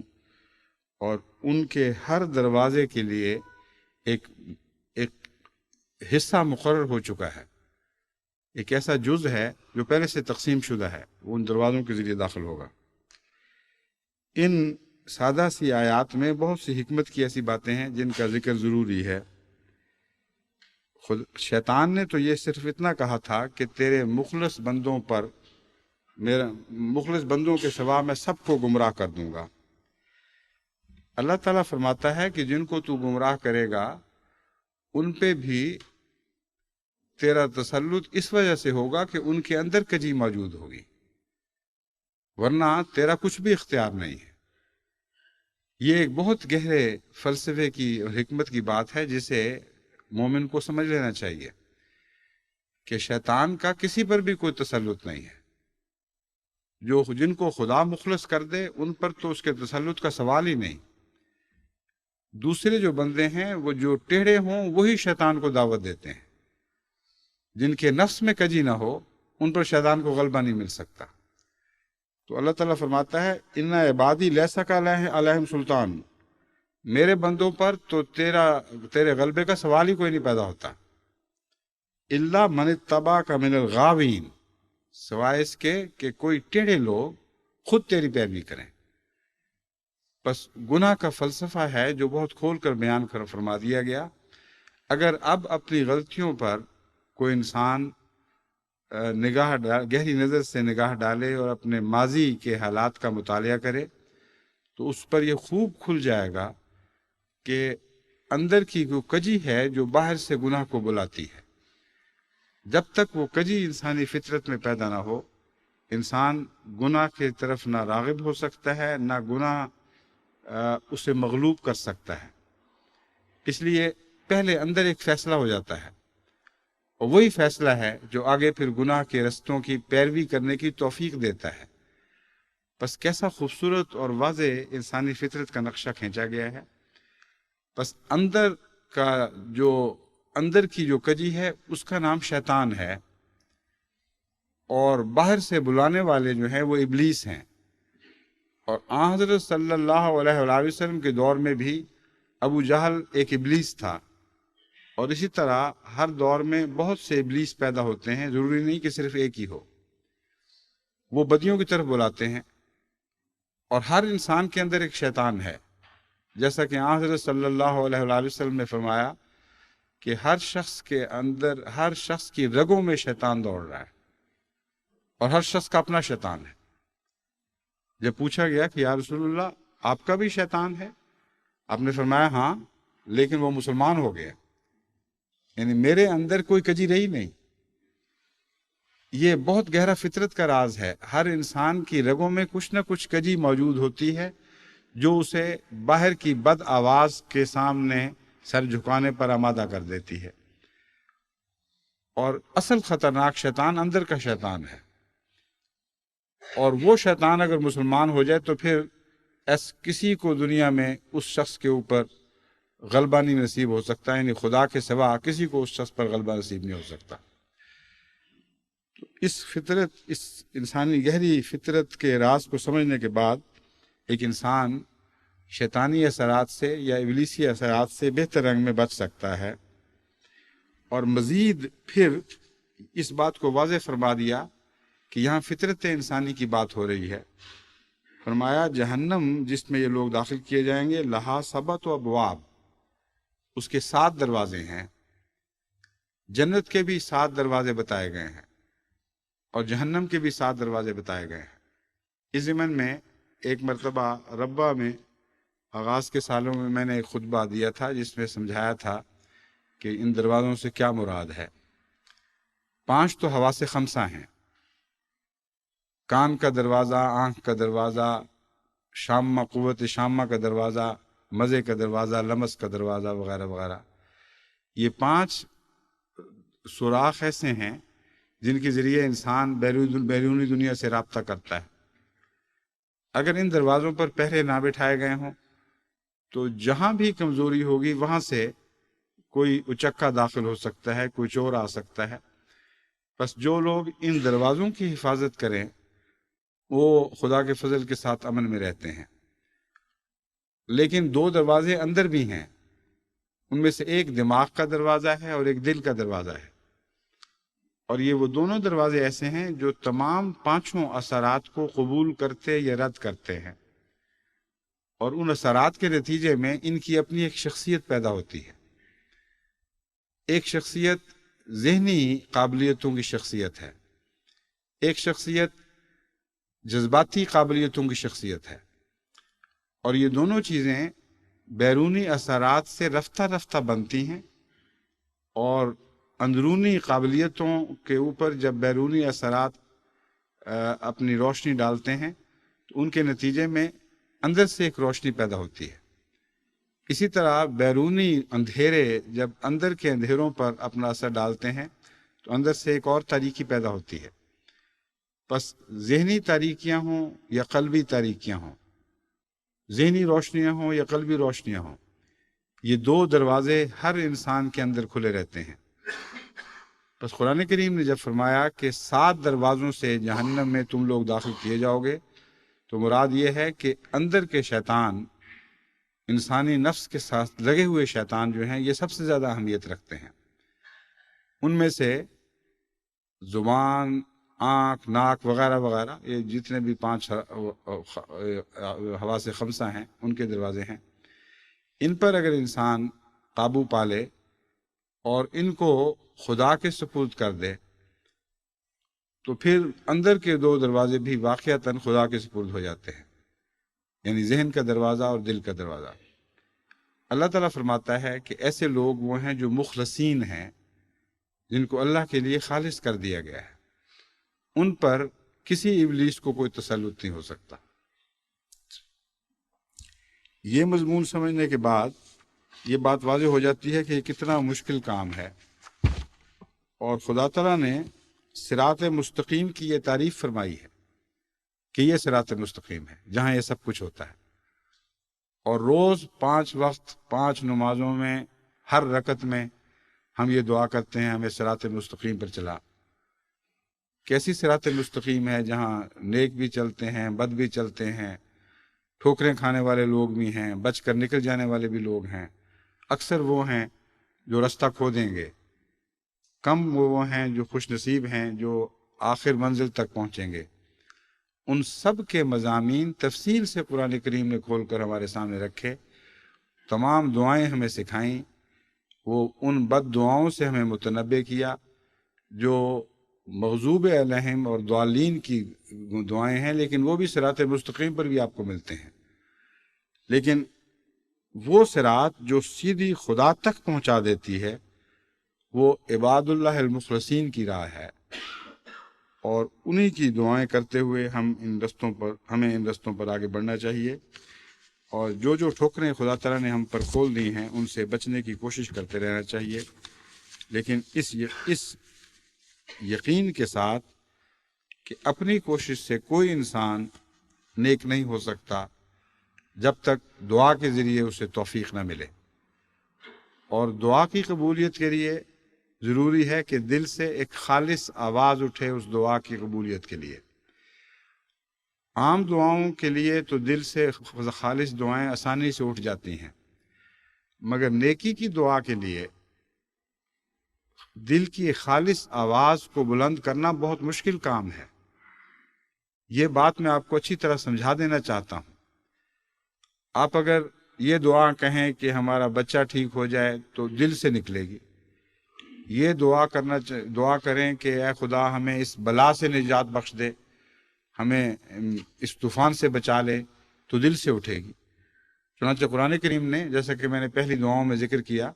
اور ان کے ہر دروازے کے لیے ایک حصہ مقرر ہو چکا ہے، ایک ایسا جز ہے جو پہلے سے تقسیم شدہ ہے، وہ ان دروازوں کے ذریعے داخل ہوگا۔ ان سادہ سی آیات میں بہت سی حکمت کی ایسی باتیں ہیں جن کا ذکر ضروری ہے۔ شیطان نے تو یہ صرف اتنا کہا تھا کہ تیرے مخلص بندوں پر، میرا مخلص بندوں کے سوا میں سب کو گمراہ کر دوں گا۔ اللہ تعالیٰ فرماتا ہے کہ جن کو تو گمراہ کرے گا ان پہ بھی تیرا تسلط اس وجہ سے ہوگا کہ ان کے اندر کجی موجود ہوگی، ورنہ تیرا کچھ بھی اختیار نہیں ہے۔ یہ ایک بہت گہرے فلسفے کی اور حکمت کی بات ہے جسے مومن کو سمجھ لینا چاہیے کہ شیطان کا کسی پر بھی کوئی تسلط نہیں ہے۔ جن کو خدا مخلص کر دے ان پر تو اس کے تسلط کا سوال ہی نہیں۔ دوسرے جو بندے ہیں وہ جو ٹیڑھے ہوں وہی شیطان کو دعوت دیتے ہیں، جن کے نفس میں کجی نہ ہو ان پر شیطان کو غلبہ نہیں مل سکتا۔ تو اللہ تعالیٰ فرماتا ہے اِنَّ عِبَادِی لَیسَ عَلَیہم سُلطان، میرے بندوں پر تو تیرے غلبے کا سوال ہی کوئی نہیں پیدا ہوتا۔ اِلَّا مَنِ اتَّبَعَکَ مِنَ الْغَاوِینَ، سوائے اس کے کہ کوئی ٹیڑھے لوگ خود تیری پیروی کریں۔ بس گناہ کا فلسفہ ہے جو بہت کھول کر بیان فرما دیا گیا۔ اگر اب اپنی غلطیوں پر کوئی انسان گہری نظر سے نگاہ ڈالے اور اپنے ماضی کے حالات کا مطالعہ کرے تو اس پر یہ خوب کھل جائے گا کہ اندر کی وہ کجی ہے جو باہر سے گناہ کو بلاتی ہے۔ جب تک وہ کجی انسانی فطرت میں پیدا نہ ہو، انسان گناہ کی طرف نہ راغب ہو سکتا ہے، نہ گناہ اسے مغلوب کر سکتا ہے۔ اس لیے پہلے اندر ایک فیصلہ ہو جاتا ہے، اور وہی فیصلہ ہے جو آگے پھر گناہ کے رستوں کی پیروی کرنے کی توفیق دیتا ہے۔ بس کیسا خوبصورت اور واضح انسانی فطرت کا نقشہ کھینچا گیا ہے۔ بس اندر کی جو کجی ہے اس کا نام شیطان ہے، اور باہر سے بلانے والے جو ہیں وہ ابلیس ہیں۔ اور آن حضرت صلی اللہ علیہ وآلہ وسلم کے دور میں بھی ابو جہل ایک ابلیس تھا، اور اسی طرح ہر دور میں بہت سے ابلیس پیدا ہوتے ہیں، ضروری نہیں کہ صرف ایک ہی ہو۔ وہ بدیوں کی طرف بلاتے ہیں، اور ہر انسان کے اندر ایک شیطان ہے، جیسا کہ آن حضرت صلی اللہ علیہ وآلہ وسلم نے فرمایا کہ ہر شخص کی رگوں میں شیطان دوڑ رہا ہے، اور ہر شخص کا اپنا شیطان ہے۔ جب پوچھا گیا کہ یا رسول اللہ آپ کا بھی شیطان ہے؟ آپ نے فرمایا ہاں، لیکن وہ مسلمان ہو گیا، یعنی میرے اندر کوئی کجی رہی نہیں۔ یہ بہت گہرا فطرت کا راز ہے۔ ہر انسان کی رگوں میں کچھ نہ کچھ کجی موجود ہوتی ہے جو اسے باہر کی بد آواز کے سامنے سر جھکانے پر آمادہ کر دیتی ہے، اور اصل خطرناک شیطان اندر کا شیطان ہے۔ اور وہ شیطان اگر مسلمان ہو جائے تو پھر کسی کو دنیا میں اس شخص کے اوپر غلبہ نہیں نصیب ہو سکتا، یعنی خدا کے سوا کسی کو اس شخص پر غلبہ نصیب نہیں ہو سکتا۔ تو اس انسانی گہری فطرت کے راز کو سمجھنے کے بعد ایک انسان شیطانی اثرات سے یا ابلیسی اثرات سے بہتر رنگ میں بچ سکتا ہے۔ اور مزید پھر اس بات کو واضح فرما دیا کہ یہاں فطرت انسانی کی بات ہو رہی ہے۔ فرمایا جہنم جس میں یہ لوگ داخل کیے جائیں گے، لہا سبت و ابواب، اس کے 7 دروازے ہیں۔ جنت کے بھی 7 دروازے بتائے گئے ہیں اور جہنم کے بھی 7 دروازے بتائے گئے ہیں۔ اس ضمن میں ایک مرتبہ ربہ میں آغاز کے سالوں میں نے ایک خطبہ دیا تھا جس میں سمجھایا تھا کہ ان دروازوں سے کیا مراد ہے۔ 5 تو حواس خمسہ ہیں، کان کا دروازہ، آنکھ کا دروازہ، شامہ قوت شامہ کا دروازہ، مزے کا دروازہ، لمس کا دروازہ وغیرہ وغیرہ۔ یہ 5 سوراخ ایسے ہیں جن کے ذریعے انسان بیرونی دنیا سے رابطہ کرتا ہے۔ اگر ان دروازوں پر پہرے نہ بٹھائے گئے ہوں تو جہاں بھی کمزوری ہوگی وہاں سے کوئی اچکا داخل ہو سکتا ہے، کوئی چور آ سکتا ہے۔ بس جو لوگ ان دروازوں کی حفاظت کریں وہ خدا کے فضل کے ساتھ امن میں رہتے ہیں۔ لیکن 2 دروازے اندر بھی ہیں، ان میں سے ایک دماغ کا دروازہ ہے اور ایک دل کا دروازہ ہے، اور یہ وہ دونوں دروازے ایسے ہیں جو تمام 5 اثرات کو قبول کرتے یا رد کرتے ہیں، اور ان اثرات کے نتیجے میں ان کی اپنی ایک شخصیت پیدا ہوتی ہے۔ ایک شخصیت ذہنی قابلیتوں کی شخصیت ہے، ایک شخصیت جذباتی قابلیتوں کی شخصیت ہے، اور یہ دونوں چیزیں بیرونی اثرات سے رفتہ رفتہ بنتی ہیں، اور اندرونی قابلیتوں کے اوپر جب بیرونی اثرات اپنی روشنی ڈالتے ہیں تو ان کے نتیجے میں اندر سے ایک روشنی پیدا ہوتی ہے۔ اسی طرح بیرونی اندھیرے جب اندر کے اندھیروں پر اپنا اثر ڈالتے ہیں تو اندر سے ایک اور تاریکی پیدا ہوتی ہے۔ بس ذہنی تاریکیاں ہوں یا قلبی تاریکیاں ہوں، ذہنی روشنیاں ہوں یا قلبی روشنیاں ہوں، یہ 2 دروازے ہر انسان کے اندر کھلے رہتے ہیں۔ بس قرآن کریم نے جب فرمایا کہ 7 دروازوں سے جہنم میں تم لوگ داخل کیے جاؤ گے تو مراد یہ ہے کہ اندر کے شیطان، انسانی نفس کے ساتھ لگے ہوئے شیطان جو ہیں یہ سب سے زیادہ اہمیت رکھتے ہیں۔ ان میں سے زبان، آنکھ، ناک وغیرہ وغیرہ، یہ جتنے بھی 5 حواس خمسہ ہیں ان کے دروازے ہیں۔ ان پر اگر انسان قابو پا لے اور ان کو خدا کے سپرد کر دے تو پھر اندر کے 2 دروازے بھی واقعتاً خدا کے سپرد ہو جاتے ہیں، یعنی ذہن کا دروازہ اور دل کا دروازہ۔ اللہ تعالیٰ فرماتا ہے کہ ایسے لوگ وہ ہیں جو مخلصین ہیں، جن کو اللہ کے لیے خالص کر دیا گیا ہے، ان پر کسی ابلیس کو کوئی تسلط نہیں ہو سکتا۔ یہ مضمون سمجھنے کے بعد یہ بات واضح ہو جاتی ہے کہ یہ کتنا مشکل کام ہے، اور خدا تعالیٰ نے صراط مستقیم کی یہ تعریف فرمائی ہے کہ یہ صراط مستقیم ہے جہاں یہ سب کچھ ہوتا ہے، اور روز 5 وقت 5 نمازوں میں ہر رکعت میں ہم یہ دعا کرتے ہیں ہمیں صراط مستقیم پر چلا۔ کیسی صراط مستقیم ہے جہاں نیک بھی چلتے ہیں، بد بھی چلتے ہیں، ٹھوکریں کھانے والے لوگ بھی ہیں، بچ کر نکل جانے والے بھی لوگ ہیں، اکثر وہ ہیں جو رستہ کھو دیں گے، کم وہ ہیں جو خوش نصیب ہیں جو آخر منزل تک پہنچیں گے۔ ان سب کے مضامین تفصیل سے قرآن کریم نے کھول کر ہمارے سامنے رکھے، تمام دعائیں ہمیں سکھائیں، وہ ان بد دعاؤں سے ہمیں متنبع کیا جو مغضوب علیہم اور ضالین کی دعائیں ہیں، لیکن وہ بھی صراط مستقیم پر بھی آپ کو ملتے ہیں، لیکن وہ صراط جو سیدھی خدا تک پہنچا دیتی ہے وہ عباد اللہ المخلصین کی راہ ہے، اور انہی کی دعائیں کرتے ہوئے ہمیں ان رستوں پر آگے بڑھنا چاہیے، اور جو ٹھوکریں خدا تعالیٰ نے ہم پر کھول دی ہیں ان سے بچنے کی کوشش کرتے رہنا چاہیے، لیکن اس یقین کے ساتھ کہ اپنی کوشش سے کوئی انسان نیک نہیں ہو سکتا جب تک دعا کے ذریعے اسے توفیق نہ ملے، اور دعا کی قبولیت کے لیے ضروری ہے کہ دل سے ایک خالص آواز اٹھے اس دعا کی قبولیت کے لیے۔ عام دعاؤں کے لیے تو دل سے خالص دعائیں آسانی سے اٹھ جاتی ہیں، مگر نیکی کی دعا کے لیے دل کی خالص آواز کو بلند کرنا بہت مشکل کام ہے۔ یہ بات میں آپ کو اچھی طرح سمجھا دینا چاہتا ہوں۔ آپ اگر یہ دعا کہیں کہ ہمارا بچہ ٹھیک ہو جائے تو دل سے نکلے گی، یہ دعا کریں کہ اے خدا ہمیں اس بلا سے نجات بخش دے، ہمیں اس طوفان سے بچا لے، تو دل سے اٹھے گی۔ چنانچہ قرآن کریم نے، جیسا کہ میں نے پہلی دعاؤں میں ذکر کیا،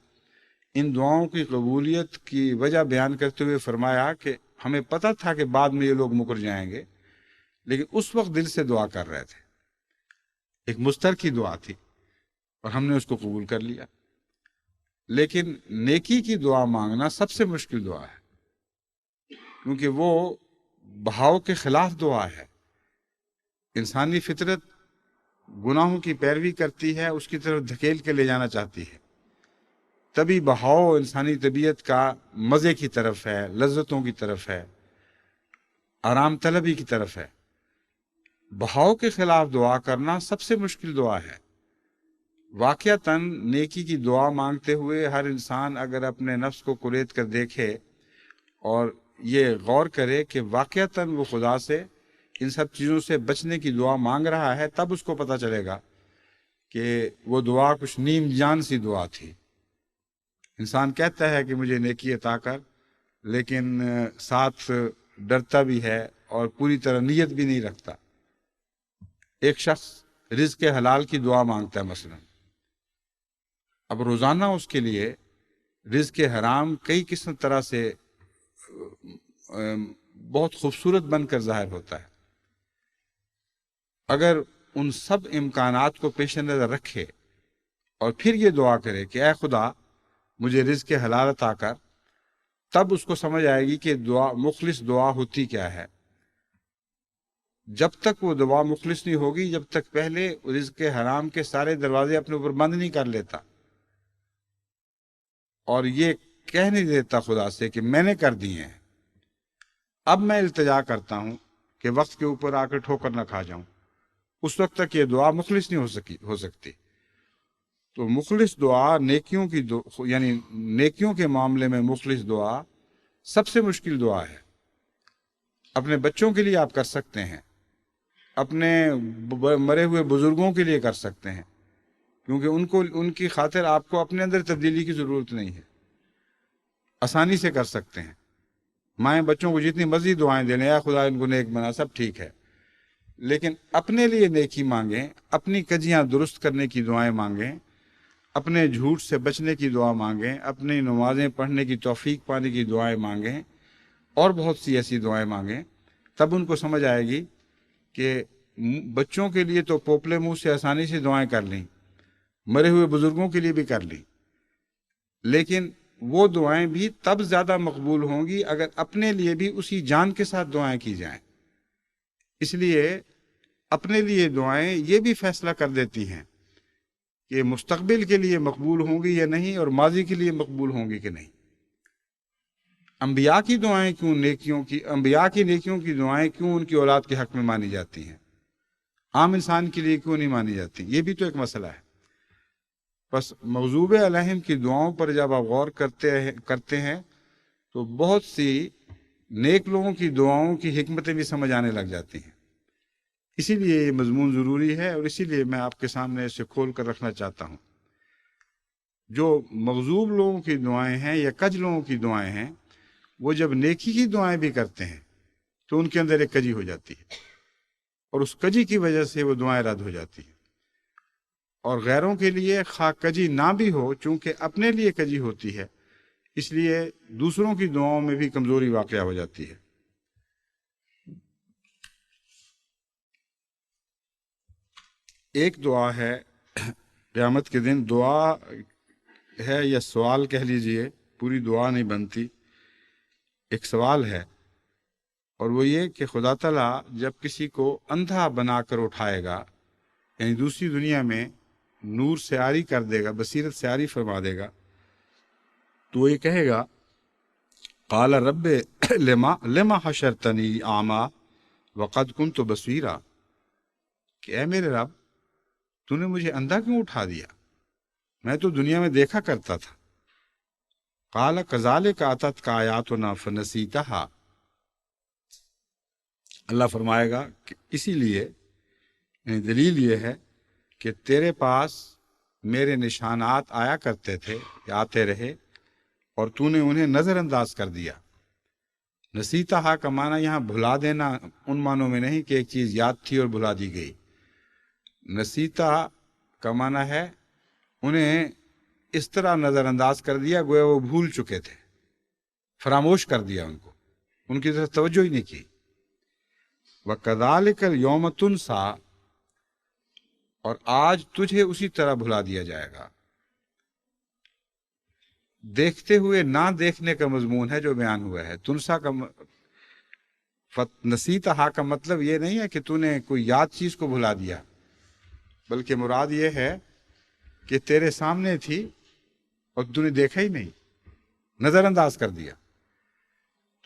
ان دعاؤں کی قبولیت کی وجہ بیان کرتے ہوئے فرمایا کہ ہمیں پتہ تھا کہ بعد میں یہ لوگ مکر جائیں گے، لیکن اس وقت دل سے دعا کر رہے تھے۔ ایک مستر کی دعا تھی اور ہم نے اس کو قبول کر لیا۔ لیکن نیکی کی دعا مانگنا سب سے مشکل دعا ہے، کیونکہ وہ بہاؤ کے خلاف دعا ہے۔ انسانی فطرت گناہوں کی پیروی کرتی ہے، اس کی طرف دھکیل کے لے جانا چاہتی ہے۔ تبھی بہاؤ انسانی طبیعت کا مزے کی طرف ہے، لذتوں کی طرف ہے، آرام طلبی کی طرف ہے۔ بہاؤ کے خلاف دعا کرنا سب سے مشکل دعا ہے۔ واقعتاً نیکی کی دعا مانگتے ہوئے ہر انسان اگر اپنے نفس کو کریت کر دیکھے اور یہ غور کرے کہ واقعتاً وہ خدا سے ان سب چیزوں سے بچنے کی دعا مانگ رہا ہے، تب اس کو پتہ چلے گا کہ وہ دعا کچھ نیم جان سی دعا تھی۔ انسان کہتا ہے کہ مجھے نیکی عطا کر، لیکن ساتھ ڈرتا بھی ہے اور پوری طرح نیت بھی نہیں رکھتا۔ ایک شخص رزق حلال کی دعا مانگتا ہے مثلا، اب روزانہ اس کے لیے رزق حرام کئی قسم طرح سے بہت خوبصورت بن کر ظاہر ہوتا ہے۔ اگر ان سب امکانات کو پیش نظر رکھے اور پھر یہ دعا کرے کہ اے خدا مجھے رزق حلال عطا کر، تب اس کو سمجھ آئے گی کہ مخلص دعا ہوتی کیا ہے۔ جب تک وہ دعا مخلص نہیں ہوگی، جب تک پہلے رزق حرام کے سارے دروازے اپنے اوپر بند نہیں کر لیتا اور یہ کہہ نہیں دیتا خدا سے کہ میں نے کر دیے ہیں، اب میں التجا کرتا ہوں کہ وقت کے اوپر آ کر ٹھوکر نہ کھا جاؤں، اس وقت تک یہ دعا مخلص نہیں ہو سکتی۔ تو مخلص دعا یعنی نیکیوں کے معاملے میں مخلص دعا سب سے مشکل دعا ہے۔ اپنے بچوں کے لیے آپ کر سکتے ہیں، اپنے مرے ہوئے بزرگوں کے لیے کر سکتے ہیں، کیونکہ ان کی خاطر آپ کو اپنے اندر تبدیلی کی ضرورت نہیں ہے، آسانی سے کر سکتے ہیں۔ مائیں بچوں کو جتنی مرضی دعائیں دیں، یا خدا ان کو نیک بنا، سب ٹھیک ہے، لیکن اپنے لیے نیکی مانگیں، اپنی کجیاں درست کرنے کی دعائیں مانگیں، اپنے جھوٹ سے بچنے کی دعا مانگیں، اپنی نمازیں پڑھنے کی توفیق پانے کی دعائیں مانگیں، اور بہت سی ایسی دعائیں مانگیں۔ تب ان کو سمجھ آئے گی کہ بچوں کے لیے تو پوپلے منہ سے آسانی سے دعائیں کر لیں، مرے ہوئے بزرگوں کے لیے بھی کر لیں، لیکن وہ دعائیں بھی تب زیادہ مقبول ہوں گی اگر اپنے لیے بھی اسی جان کے ساتھ دعائیں کی جائیں۔ اس لیے اپنے لیے دعائیں یہ بھی فیصلہ کر دیتی ہیں کہ مستقبل کے لیے مقبول ہوں گی یا نہیں، اور ماضی کے لیے مقبول ہوں گی کہ نہیں۔ انبیاء کی دعائیں انبیاء کی نیکیوں کی دعائیں کیوں ان کی اولاد کے حق میں مانی جاتی ہیں، عام انسان کے لیے کیوں نہیں مانی جاتی؟ یہ بھی تو ایک مسئلہ ہے۔ بس مغضوب علیہم کی دعاؤں پر جب آپ غور کرتے ہیں تو بہت سی نیک لوگوں کی دعاؤں کی حکمتیں بھی سمجھ آنے لگ جاتی ہیں۔ اسی لیے یہ مضمون ضروری ہے، اور اسی لیے میں آپ کے سامنے اسے کھول کر رکھنا چاہتا ہوں۔ جو مغضوب لوگوں کی دعائیں ہیں یا کج لوگوں کی دعائیں ہیں، وہ جب نیکی کی دعائیں بھی کرتے ہیں تو ان کے اندر ایک کجی ہو جاتی ہے، اور اس کجی کی وجہ سے وہ دعائیں رد ہو جاتی ہیں۔ اور غیروں کے لیے خواہ کجی نہ بھی ہو، چونکہ اپنے لیے کجی ہوتی ہے، اس لیے دوسروں کی دعاؤں میں بھی کمزوری واقع ہو جاتی ہے۔ ایک دعا ہے قیامت کے دن، دعا ہے یا سوال کہہ لیجئے، پوری دعا نہیں بنتی، ایک سوال ہے، اور وہ یہ کہ خدا تعالیٰ جب کسی کو اندھا بنا کر اٹھائے گا، یعنی دوسری دنیا میں نور سے عاری کر دے گا، بصیرت سے عاری فرما دے گا، تو وہ یہ کہے گا قال رب لما حشرتنی اعمیٰ وقد کنت بصیرا، کہ اے میرے رب تو نے مجھے اندھا کیوں اٹھا دیا، میں تو دنیا میں دیکھا کرتا تھا۔ قال کذالک اتتک آیاتنا فنسیتہا، اللہ فرمائے گا کہ اسی لیے، یعنی دلیل یہ ہے کہ تیرے پاس میرے نشانات آیا کرتے تھے یا آتے رہے اور تو نے انہیں نظر انداز کر دیا۔ نسیتہا کا معنی یہاں بھلا دینا ان معنوں میں نہیں کہ ایک چیز یاد تھی اور بھلا دی گئی۔ نسیتا کا معنی ہے انہیں اس طرح نظر انداز کر دیا گویا وہ بھول چکے تھے، فراموش کر دیا ان کو، ان کی طرف توجہ ہی نہیں کی۔ وَكَذَلِكَ الْيَوْمَ تُنْسَىٰ، اور آج تجھے اسی طرح بھلا دیا جائے گا۔ دیکھتے ہوئے نہ دیکھنے کا مضمون ہے جو بیان ہوا ہے۔ تنسا کا نسیتہا کا مطلب یہ نہیں ہے کہ تو نے کوئی یاد چیز کو بھلا دیا، بلکہ مراد یہ ہے کہ تیرے سامنے تھی اور تو نے دیکھا ہی نہیں، نظر انداز کر دیا۔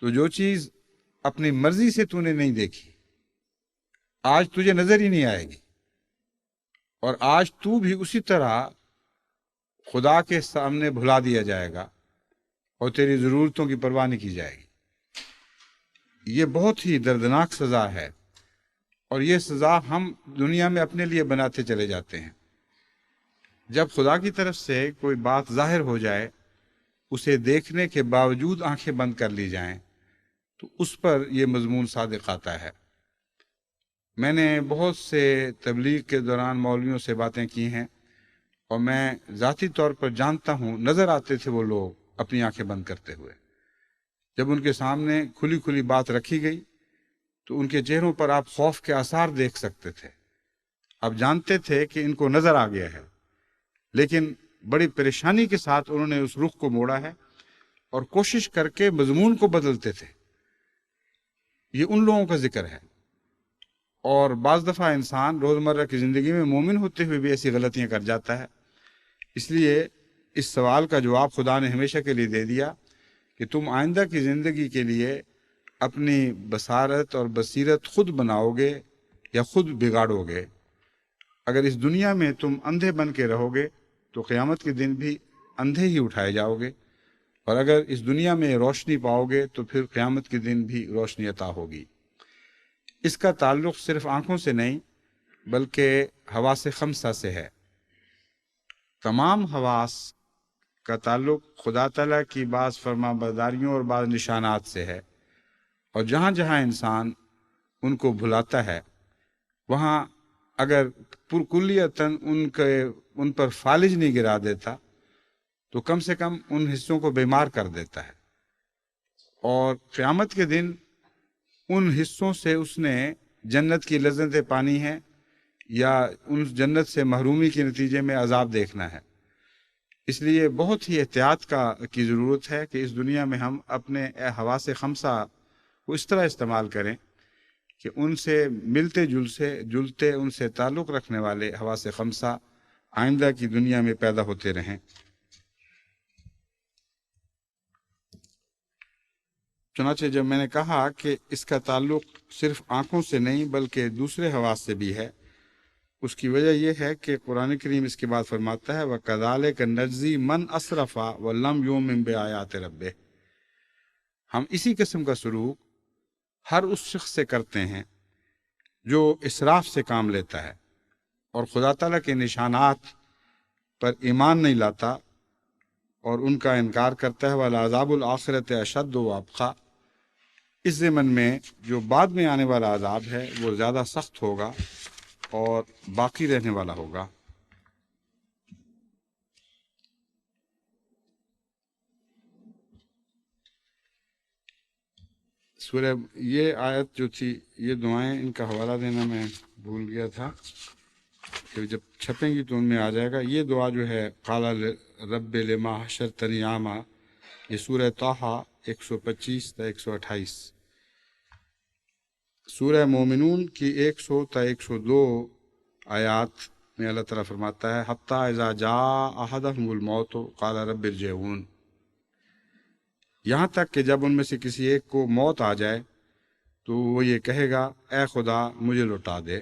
تو جو چیز اپنی مرضی سے تو نے نہیں دیکھی، آج تجھے نظر ہی نہیں آئے گی، اور آج تو بھی اسی طرح خدا کے سامنے بھلا دیا جائے گا اور تیری ضرورتوں کی پرواہ نہیں کی جائے گی۔ یہ بہت ہی دردناک سزا ہے، اور یہ سزا ہم دنیا میں اپنے لیے بناتے چلے جاتے ہیں۔ جب خدا کی طرف سے کوئی بات ظاہر ہو جائے، اسے دیکھنے کے باوجود آنکھیں بند کر لی جائیں، تو اس پر یہ مضمون صادق آتا ہے۔ میں نے بہت سے تبلیغ کے دوران مولویوں سے باتیں کی ہیں، اور میں ذاتی طور پر جانتا ہوں، نظر آتے تھے وہ لوگ اپنی آنکھیں بند کرتے ہوئے۔ جب ان کے سامنے کھلی کھلی بات رکھی گئی تو ان کے چہروں پر آپ خوف کے آثار دیکھ سکتے تھے۔ آپ جانتے تھے کہ ان کو نظر آ گیا ہے، لیکن بڑی پریشانی کے ساتھ انہوں نے اس رخ کو موڑا ہے اور کوشش کر کے مضمون کو بدلتے تھے۔ یہ ان لوگوں کا ذکر ہے، اور بعض دفعہ انسان روزمرہ کی زندگی میں مومن ہوتے ہوئے بھی ایسی غلطیاں کر جاتا ہے۔ اس لیے اس سوال کا جواب خدا نے ہمیشہ کے لیے دے دیا کہ تم آئندہ کی زندگی کے لیے اپنی بصارت اور بصیرت خود بناؤ گے یا خود بگاڑو گے۔ اگر اس دنیا میں تم اندھے بن کے رہو گے تو قیامت کے دن بھی اندھے ہی اٹھائے جاؤ گے، اور اگر اس دنیا میں روشنی پاؤ گے تو پھر قیامت کے دن بھی روشنی عطا ہوگی۔ اس کا تعلق صرف آنکھوں سے نہیں بلکہ حواس خمسہ سے ہے۔ تمام حواس کا تعلق خدا تعالیٰ کی بعض فرما برداریوں اور بعض نشانات سے ہے، اور جہاں جہاں انسان ان کو بھلاتا ہے، وہاں اگر پرکلیتاً ان پر فالج نہیں گرا دیتا تو کم سے کم ان حصوں کو بیمار کر دیتا ہے، اور قیامت کے دن ان حصوں سے اس نے جنت کی لذتیں پانی ہیں یا ان جنت سے محرومی کے نتیجے میں عذاب دیکھنا ہے۔ اس لیے بہت ہی احتیاط کی ضرورت ہے کہ اس دنیا میں ہم اپنے حواس خمسہ کو اس طرح استعمال کریں کہ ان سے ملتے جلتے ان سے تعلق رکھنے والے حواس خمسہ آئندہ کی دنیا میں پیدا ہوتے رہیں۔ چنانچہ جب میں نے کہا کہ اس کا تعلق صرف آنکھوں سے نہیں بلکہ دوسرے حواس سے بھی ہے، اس کی وجہ یہ ہے کہ قرآن کریم اس کے بعد فرماتا ہے وَكَذَلِكَ نَجْزِي مَنْ أَسْرَفَ وَلَمْ يُؤْمِنْ بِآيَاتِ رَبِّهِ، ہم اسی قسم کا سلوک ہر اس شخص سے کرتے ہیں جو اسراف سے کام لیتا ہے اور خدا تعالیٰ کے نشانات پر ایمان نہیں لاتا اور ان کا انکار کرتا ہے۔ وَالْعَذَابُ الْآخِرَةِ أَشَدُّ وَأَبْقَىٰ، اس ضمن میں جو بعد میں آنے والا عذاب ہے وہ زیادہ سخت ہوگا اور باقی رہنے والا ہوگا۔ سورہ یہ آیت جو تھی، یہ دعائیں ان کا حوالہ دینا میں بھول گیا تھا کہ جب چھپیں گی تو ان میں آ جائے گا۔ یہ دعا جو ہے قال رب لما حشرتنی اعمیٰ، یہ سورہ طٰہٰ 125 تا 128۔ سورہ مومنون کی 100 تا 102 آیات میں اللہ تعالیٰ فرماتا ہے حتیٰ اذا جاء احدهم الموت قال رب ارجعون، یہاں تک کہ جب ان میں سے کسی ایک کو موت آ جائے تو وہ یہ کہے گا اے خدا مجھے لوٹا دے،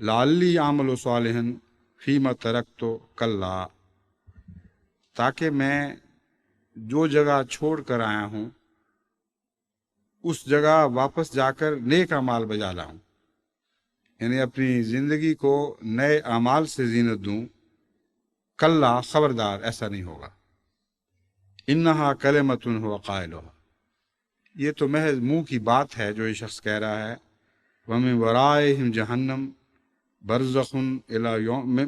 لعلی اعمل صالحا فیما ترکت کلا، تاکہ میں جو جگہ چھوڑ کر آیا ہوں اس جگہ واپس جا کر نیک اعمال بجا لاؤں، یعنی اپنی زندگی کو نئے اعمال سے زینت دوں۔ کلا، خبردار ایسا نہیں ہوگا، انہا کلمۃ ہو قائلها، یہ تو محض منہ کی بات ہے جو یہ شخص کہہ رہا ہے۔ ومن ورائہم جہنم برزخ الی یوم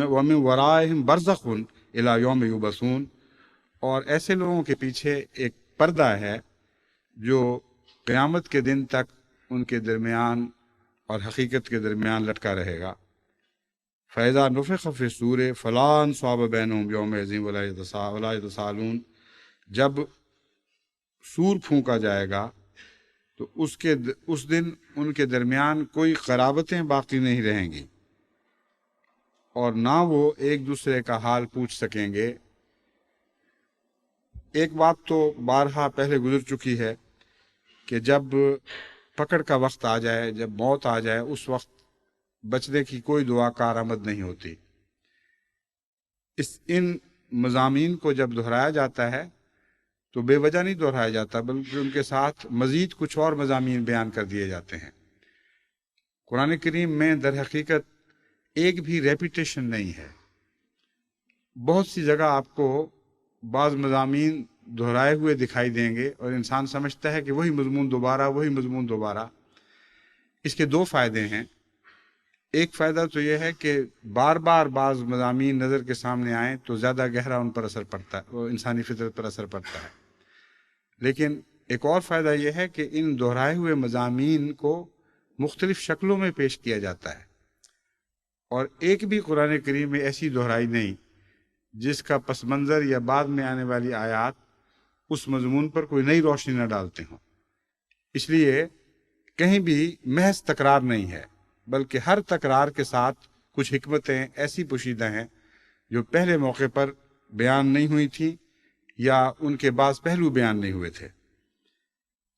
ومن ورائہم برزخ الی یوم یبعثون، اور ایسے لوگوں کے پیچھے ایک پردہ ہے جو قیامت کے دن تک ان کے درمیان اور حقیقت کے درمیان لٹکا رہے گا۔ فَإِذَا نُفِخَ فِي الصُّورِ فَلَا أَنْصَابَ بَيْنَهُمْ يَوْمَئِذٍ وَلَا يَتَسَاءَلُونَ، جب سور پھونکا جائے گا تو اس دن ان کے درمیان کوئی قرابتیں باقی نہیں رہیں گی اور نہ وہ ایک دوسرے کا حال پوچھ سکیں گے۔ ایک بات تو بارہا پہلے گزر چکی ہے کہ جب پکڑ کا وقت آ جائے، جب موت آ جائے، اس وقت بچنے کی کوئی دعا کارآمد نہیں ہوتی۔ ان مضامین کو جب دہرایا جاتا ہے تو بے وجہ نہیں دہرایا جاتا، بلکہ ان کے ساتھ مزید کچھ اور مضامین بیان کر دیے جاتے ہیں۔ قرآن کریم میں در حقیقت ایک بھی ریپیٹیشن نہیں ہے۔ بہت سی جگہ آپ کو بعض مضامین دہرائے ہوئے دکھائی دیں گے اور انسان سمجھتا ہے کہ وہی مضمون دوبارہ۔ اس کے دو فائدے ہیں۔ ایک فائدہ تو یہ ہے کہ بار بار بعض مضامین نظر کے سامنے آئیں تو زیادہ گہرا ان پر اثر پڑتا ہے، وہ انسانی فطرت پر اثر پڑتا ہے۔ لیکن ایک اور فائدہ یہ ہے کہ ان دہرائے ہوئے مضامین کو مختلف شکلوں میں پیش کیا جاتا ہے، اور ایک بھی قرآن کریم میں ایسی دہرائی نہیں جس کا پس منظر یا بعد میں آنے والی آیات اس مضمون پر کوئی نئی روشنی نہ ڈالتے ہوں۔ اس لیے کہیں بھی محض تکرار نہیں ہے، بلکہ ہر تکرار کے ساتھ کچھ حکمتیں ایسی پوشیدہ ہیں جو پہلے موقع پر بیان نہیں ہوئی تھیں یا ان کے بعض پہلو بیان نہیں ہوئے تھے۔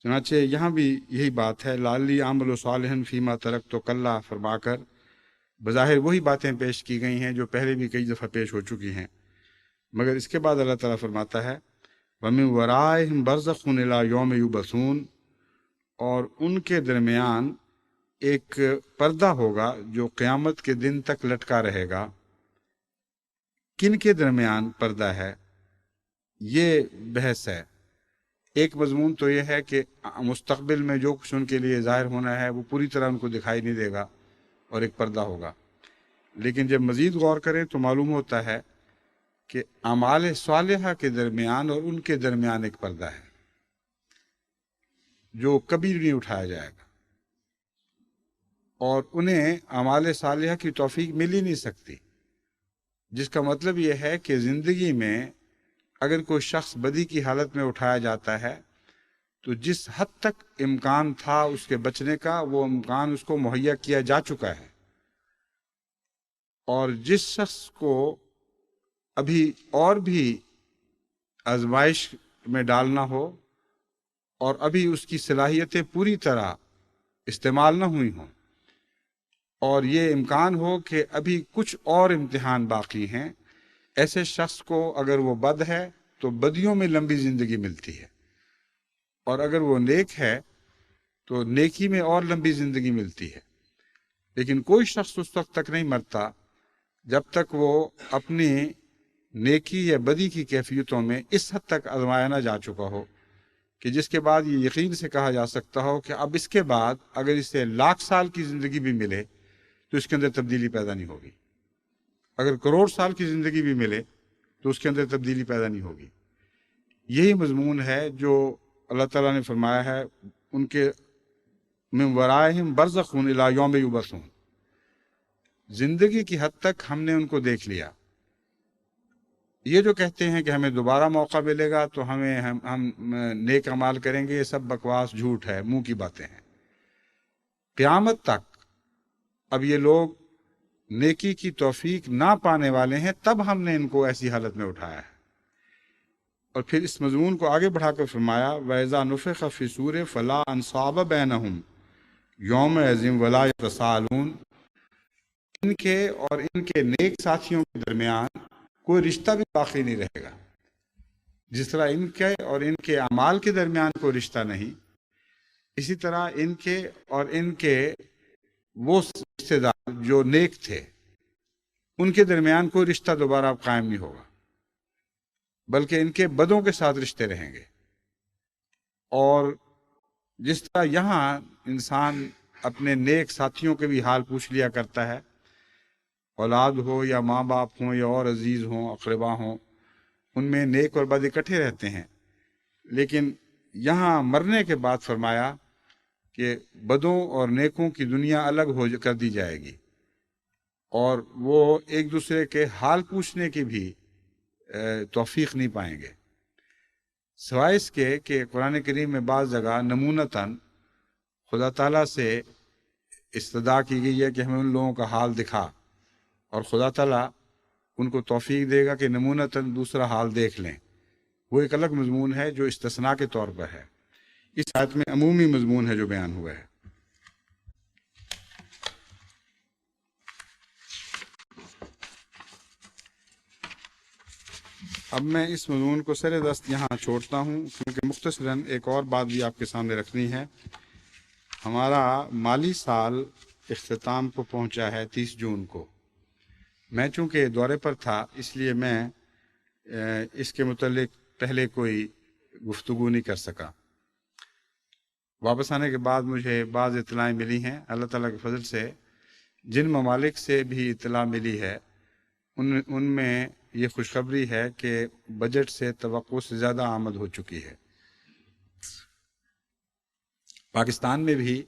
چنانچہ یہاں بھی یہی بات ہے، لعلی اعمل صالحا فیما ترکت کلا فرما کر بظاہر وہی باتیں پیش کی گئی ہیں جو پہلے بھی کئی دفعہ پیش ہو چکی ہیں، مگر اس کے بعد اللہ تعالیٰ فرماتا ہے وَمِن وَرَائِهِمْ بَرْزَخٌ إِلَىٰ يَوْمِ يُبْعَثُونَ، اور ان کے درمیان ایک پردہ ہوگا جو قیامت کے دن تک لٹکا رہے گا۔ کن کے درمیان پردہ ہے، یہ بحث ہے۔ ایک مضمون تو یہ ہے کہ مستقبل میں جو کچھ ان کے لیے ظاہر ہونا ہے وہ پوری طرح ان کو دکھائی نہیں دے گا اور ایک پردہ ہوگا، لیکن جب مزید غور کریں تو معلوم ہوتا ہے کہ اعمال صالحہ کے درمیان اور ان کے درمیان ایک پردہ ہے جو کبھی نہیں اٹھایا جائے گا، اور انہیں اعمال صالحہ کی توفیق مل ہی نہیں سکتی، جس کا مطلب یہ ہے کہ زندگی میں اگر کوئی شخص بدی کی حالت میں اٹھایا جاتا ہے تو جس حد تک امکان تھا اس کے بچنے کا وہ امکان اس کو مہیا کیا جا چکا ہے، اور جس شخص کو ابھی اور بھی آزمائش میں ڈالنا ہو اور ابھی اس کی صلاحیتیں پوری طرح استعمال نہ ہوئی ہوں، اور یہ امکان ہو کہ ابھی کچھ اور امتحان باقی ہیں، ایسے شخص کو اگر وہ بد ہے تو بدیوں میں لمبی زندگی ملتی ہے، اور اگر وہ نیک ہے تو نیکی میں اور لمبی زندگی ملتی ہے۔ لیکن کوئی شخص اس وقت تک نہیں مرتا جب تک وہ اپنی نیکی یا بدی کی کیفیتوں میں اس حد تک آزمایا نہ جا چکا ہو کہ جس کے بعد یہ یقین سے کہا جا سکتا ہو کہ اب اس کے بعد اگر اسے 1,00,000 سال کی زندگی بھی ملے تو اس کے اندر تبدیلی پیدا نہیں ہوگی، اگر کروڑ سال کی زندگی بھی ملے تو اس کے اندر تبدیلی پیدا نہیں ہوگی۔ یہی مضمون ہے جو اللہ تعالیٰ نے فرمایا ہے ان کے من ورائہم برزخ الی یوم یبعثون، زندگی کی حد تک ہم نے ان کو دیکھ لیا۔ یہ جو کہتے ہیں کہ ہمیں دوبارہ موقع ملے گا تو ہم نیک اعمال کریں گے، یہ سب بکواس جھوٹ ہے، منہ کی باتیں ہیں۔ قیامت تک اب یہ لوگ نیکی کی توفیق نہ پانے والے ہیں، تب ہم نے ان کو ایسی حالت میں اٹھایا ہے۔ اور پھر اس مضمون کو آگے بڑھا کر فرمایا وَإِذَا نُفِخَ فِي الصُّورِ فَلَا أَنْصَابَ بَيْنَهُمْ يَوْمَئِذٍ وَلَا يَتَسَاءَلُونَ، ان کے اور ان کے نیک ساتھیوں کے درمیان کوئی رشتہ بھی باقی نہیں رہے گا۔ جس طرح ان کے اور ان کے اعمال کے درمیان کوئی رشتہ نہیں، اسی طرح ان کے اور ان کے وہ رشتہ دار جو نیک تھے ان کے درمیان کوئی رشتہ دوبارہ اب قائم نہیں ہوگا، بلکہ ان کے بدوں کے ساتھ رشتے رہیں گے۔ اور جس طرح یہاں انسان اپنے نیک ساتھیوں کے بھی حال پوچھ لیا کرتا ہے، اولاد ہو یا ماں باپ ہوں یا اور عزیز ہوں اقربا ہوں، ان میں نیک اور بد اکٹھے رہتے ہیں، لیکن یہاں مرنے کے بعد فرمایا کہ بدوں اور نیکوں کی دنیا الگ کر دی جائے گی، اور وہ ایک دوسرے کے حال پوچھنے کی بھی توفیق نہیں پائیں گے، سوائے اس کے کہ قرآن کریم میں بعض جگہ نمونتاً خدا تعالیٰ سے استدعا کی گئی ہے کہ ہمیں ان لوگوں کا حال دکھا، اور خدا تعالیٰ ان کو توفیق دے گا کہ نمونتاً دوسرا حال دیکھ لیں۔ وہ ایک الگ مضمون ہے جو استثناء کے طور پر ہے، اس آیت میں عمومی مضمون ہے جو بیان ہوا ہے۔ اب میں اس مضمون کو سر دست یہاں چھوڑتا ہوں، کیونکہ مختصراً ایک اور بات بھی آپ کے سامنے رکھنی ہے۔ ہمارا مالی سال اختتام کو پہنچا ہے 30 جون کو۔ میں چونکہ دورے پر تھا اس لیے میں اس کے متعلق پہلے کوئی گفتگو نہیں کر سکا۔ واپس آنے کے بعد مجھے بعض اطلاعیں ملی ہیں، اللہ تعالیٰ کے فضل سے جن ممالک سے بھی اطلاع ملی ہے ان میں یہ خوشخبری ہے کہ بجٹ سے توقع سے زیادہ آمد ہو چکی ہے۔ پاکستان میں بھی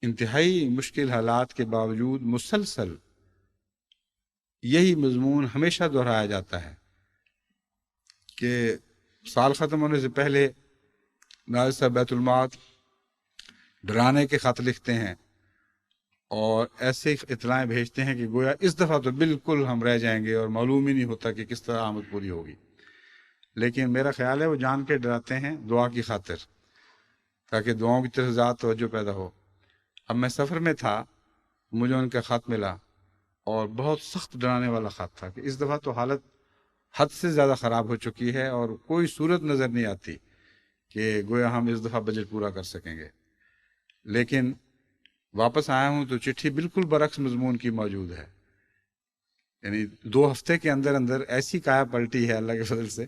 انتہائی مشکل حالات کے باوجود مسلسل یہی مضمون ہمیشہ دہرایا جاتا ہے کہ سال ختم ہونے سے پہلے نائب صاحب بیت المال ڈرانے کے خط لکھتے ہیں اور ایسے اطلاعیں بھیجتے ہیں کہ گویا اس دفعہ تو بالکل ہم رہ جائیں گے اور معلوم ہی نہیں ہوتا کہ کس طرح آمد پوری ہوگی۔ لیکن میرا خیال ہے وہ جان کے ڈراتے ہیں دعا کی خاطر، تاکہ دعاؤں کی طرف زیادہ توجہ پیدا ہو۔ اب میں سفر میں تھا، مجھے ان کا خط ملا اور بہت سخت ڈرانے والا خط تھا کہ اس دفعہ تو حالت حد سے زیادہ خراب ہو چکی ہے اور کوئی صورت نظر نہیں آتی کہ گویا ہم اس دفعہ بجٹ پورا کر سکیں گے۔ لیکن واپس آیا ہوں تو چٹھی بالکل برعکس مضمون کی موجود ہے، یعنی 2 ہفتے کے اندر اندر ایسی کایا پلٹی ہے اللہ کے فضل سے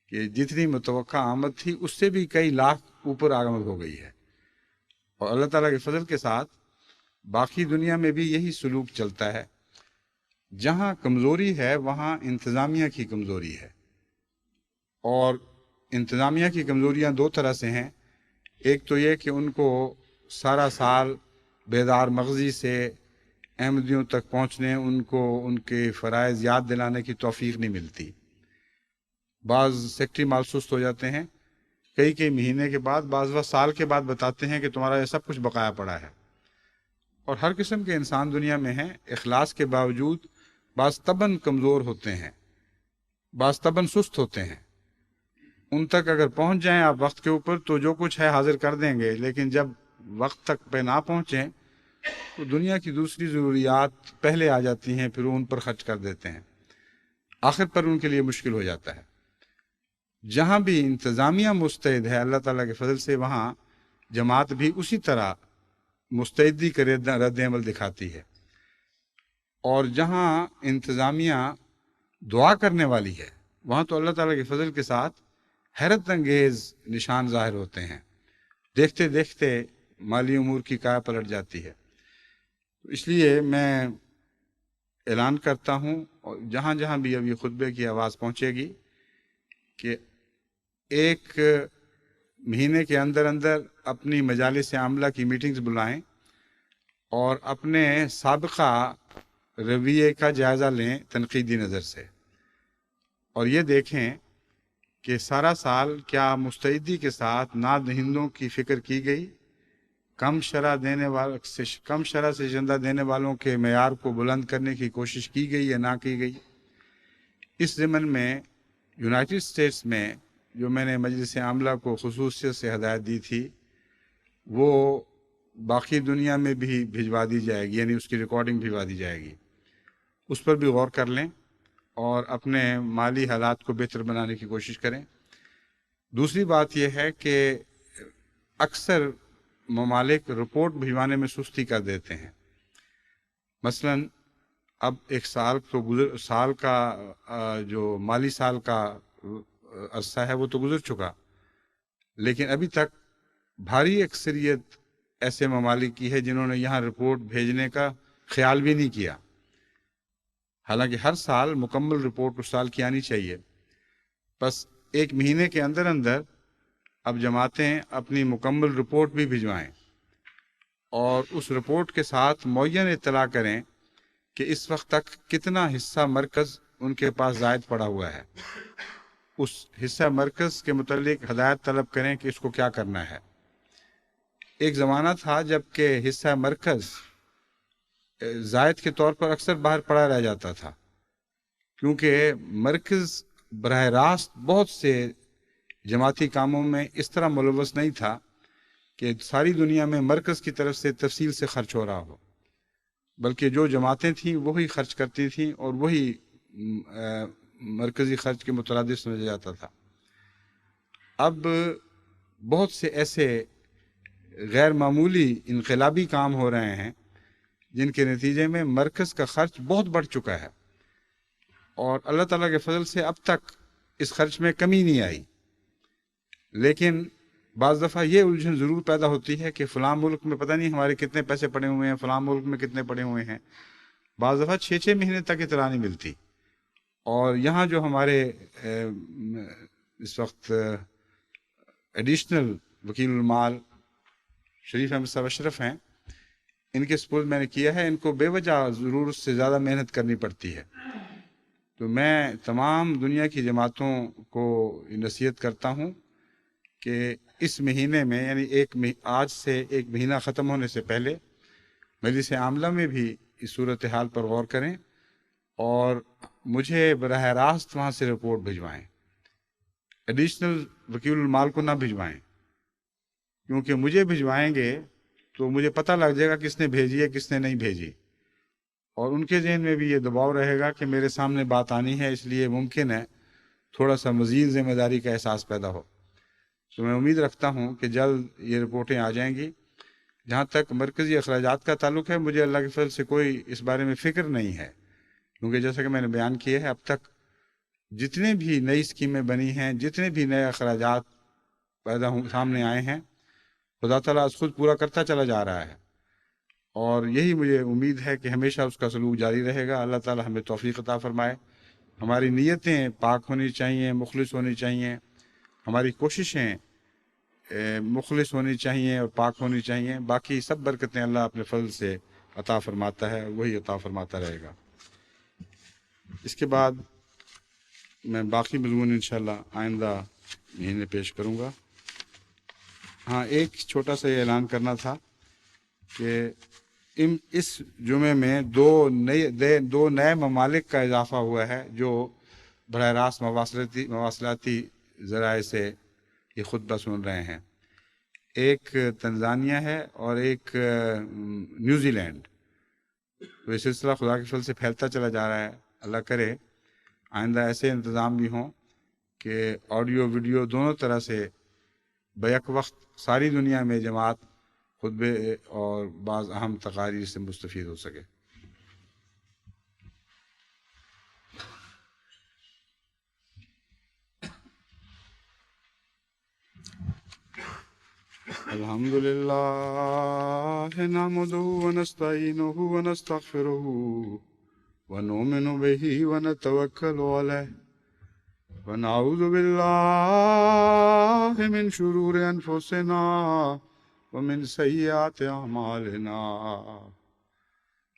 کہ جتنی متوقع آمد تھی اس سے بھی کئی لاکھ اوپر آمد ہو گئی ہے۔ اور اللہ تعالیٰ کے فضل کے ساتھ باقی دنیا میں بھی یہی سلوک چلتا ہے، جہاں کمزوری ہے وہاں انتظامیہ کی کمزوری ہے، اور انتظامیہ کی کمزوریاں 2 طرح سے ہیں۔ ایک تو یہ کہ ان کو سارا سال بیدار مغزی سے احمدیوں تک پہنچنے، ان کو ان کے فرائض یاد دلانے کی توفیق نہیں ملتی۔ بعض سیکٹری مال سست ہو جاتے ہیں، کئی مہینے کے بعد، بعض وقت سال کے بعد بتاتے ہیں کہ تمہارا یہ سب کچھ بقایا پڑا ہے۔ اور ہر قسم کے انسان دنیا میں ہیں، اخلاص کے باوجود بعض طبعاً کمزور ہوتے ہیں، بعض طبعاً سست ہوتے ہیں۔ ان تک اگر پہنچ جائیں آپ وقت کے اوپر تو جو کچھ ہے حاضر کر دیں گے، لیکن جب وقت تک پہ نہ پہنچیں تو دنیا کی دوسری ضروریات پہلے آ جاتی ہیں، پھر ان پر خرچ کر دیتے ہیں، آخر پر ان کے لیے مشکل ہو جاتا ہے۔ جہاں بھی انتظامیہ مستعد ہے اللہ تعالیٰ کے فضل سے، وہاں جماعت بھی اسی طرح مستعدی کا رد عمل دکھاتی ہے، اور جہاں انتظامیہ دعا کرنے والی ہے وہاں تو اللہ تعالیٰ کے فضل کے ساتھ حیرت انگیز نشان ظاہر ہوتے ہیں، دیکھتے دیکھتے مالی امور کی کایا پلٹ جاتی ہے۔ اس لیے میں اعلان کرتا ہوں، اور جہاں جہاں بھی اب یہ خطبے کی آواز پہنچے گی، کہ 1 مہینے کے اندر اندر اپنی مجالس عاملہ کی میٹنگز بلائیں اور اپنے سابقہ رویے کا جائزہ لیں تنقیدی نظر سے، اور یہ دیکھیں کہ سارا سال کیا مستعدی کے ساتھ نادہندوں کی فکر کی گئی کم شرح سے چندہ دینے والوں کے معیار کو بلند کرنے کی کوشش کی گئی یا نہ کی گئی؟ اس ضمن میں یونائٹڈ اسٹیٹس میں جو میں نے مجلس عاملہ کو خصوصیت سے ہدایت دی تھی وہ باقی دنیا میں بھی بھجوا دی جائے گی، یعنی اس کی ریکارڈنگ بھجوا دی جائے گی، اس پر بھی غور کر لیں اور اپنے مالی حالات کو بہتر بنانے کی کوشش کریں۔ دوسری بات یہ ہے کہ اکثر ممالک رپورٹ بھجوانے میں سستی کر دیتے ہیں۔ مثلا اب ایک سال کا جو مالی سال کا عرصہ ہے وہ تو گزر چکا، لیکن ابھی تک بھاری اکثریت ایسے ممالک کی ہے جنہوں نے یہاں رپورٹ بھیجنے کا خیال بھی نہیں کیا، حالانکہ ہر سال مکمل رپورٹ اس سال کی آنی چاہیے۔ بس ایک مہینے کے اندر اندر اب جماعتیں اپنی مکمل رپورٹ بھی بھجوائیں اور اس رپورٹ کے ساتھ معین اطلاع کریں کہ اس وقت تک کتنا حصہ مرکز ان کے پاس زائد پڑا ہوا ہے، اس حصہ مرکز کے متعلق ہدایت طلب کریں کہ اس کو کیا کرنا ہے۔ ایک زمانہ تھا جب کہ حصہ مرکز زائد کے طور پر اکثر باہر پڑا رہ جاتا تھا، کیونکہ مرکز براہ راست بہت سے جماعتی کاموں میں اس طرح ملوث نہیں تھا کہ ساری دنیا میں مرکز کی طرف سے تفصیل سے خرچ ہو رہا ہو، بلکہ جو جماعتیں تھیں وہی خرچ کرتی تھیں اور وہی مرکزی خرچ کے مترادف سمجھا جاتا تھا۔ اب بہت سے ایسے غیر معمولی انقلابی کام ہو رہے ہیں جن کے نتیجے میں مرکز کا خرچ بہت بڑھ چکا ہے، اور اللہ تعالیٰ کے فضل سے اب تک اس خرچ میں کمی نہیں آئی، لیکن بعض دفعہ یہ الجھن ضرور پیدا ہوتی ہے کہ فلاں ملک میں پتہ نہیں ہمارے کتنے پیسے پڑے ہوئے ہیں، فلاں ملک میں کتنے پڑے ہوئے ہیں۔ بعض دفعہ 6 مہینے تک اطلاع نہیں ملتی، اور یہاں جو ہمارے اس وقت ایڈیشنل وکیل المال شریف احمد صاحب اشرف ہیں، ان کے سپورٹ میں نے کیا ہے، ان کو بے وجہ ضرورت سے زیادہ محنت کرنی پڑتی ہے۔ تو میں تمام دنیا کی جماعتوں کو نصیحت کرتا ہوں کہ اس مہینے میں، یعنی آج سے ایک مہینہ ختم ہونے سے پہلے مجلس عاملہ میں بھی اس صورتحال پر غور کریں اور مجھے براہ راست وہاں سے رپورٹ بھجوائیں، ایڈیشنل وکیل المال کو نہ بھجوائیں، کیونکہ مجھے بھجوائیں گے تو مجھے پتہ لگ جائے گا کس نے بھیجی ہے کس نے نہیں بھیجی، اور ان کے ذہن میں بھی یہ دباؤ رہے گا کہ میرے سامنے بات آنی ہے، اس لیے ممکن ہے تھوڑا سا مزید ذمہ داری کا احساس پیدا ہو۔ تو میں امید رکھتا ہوں کہ جلد یہ رپورٹیں آ جائیں گی۔ جہاں تک مرکزی اخراجات کا تعلق ہے، مجھے اللہ کے فضل سے کوئی اس بارے میں فکر نہیں ہے، کیونکہ جیسا کہ میں نے بیان کیا ہے اب تک جتنے بھی نئی اسکیمیں بنی ہیں، جتنے بھی نئے اخراجات سامنے آئے ہیں، خدا تعالیٰ از خود پورا کرتا چلا جا رہا ہے، اور یہی مجھے امید ہے کہ ہمیشہ اس کا سلوک جاری رہے گا۔ اللہ تعالیٰ ہمیں توفیق عطا فرمائے۔ ہماری نیتیں پاک ہونی چاہیے، مخلص ہونی چاہیے، ہماری کوششیں مخلص ہونی چاہیے اور پاک ہونی چاہیے، باقی سب برکتیں اللہ اپنے فضل سے عطا فرماتا ہے، وہی عطا فرماتا رہے گا۔ اس کے بعد میں باقی مضمون انشاءاللہ آئندہ مہینے پیش کروں گا۔ ہاں، ایک چھوٹا سا یہ اعلان کرنا تھا کہ اس جمعے میں دو نئے ممالک کا اضافہ ہوا ہے جو براہ راست مواصلاتی ذرائع سے یہ خطبہ سن رہے ہیں۔ ایک تنزانیہ ہے اور ایک نیوزی لینڈ۔ تو یہ سلسلہ خدا کے فضل سے پھیلتا چلا جا رہا ہے۔ اللہ کرے آئندہ ایسے انتظام بھی ہوں کہ آڈیو ویڈیو دونوں طرح سے بیک وقت ساری دنیا میں جماعت خطبے اور بعض اہم تقاریر سے مستفید ہو سکے۔ الحمد لله نحمده ونستعينه ونستغفره ونؤمن به ونتوكل عليه ونعوذ بالله من شرور أنفسنا ومن سيئات أعمالنا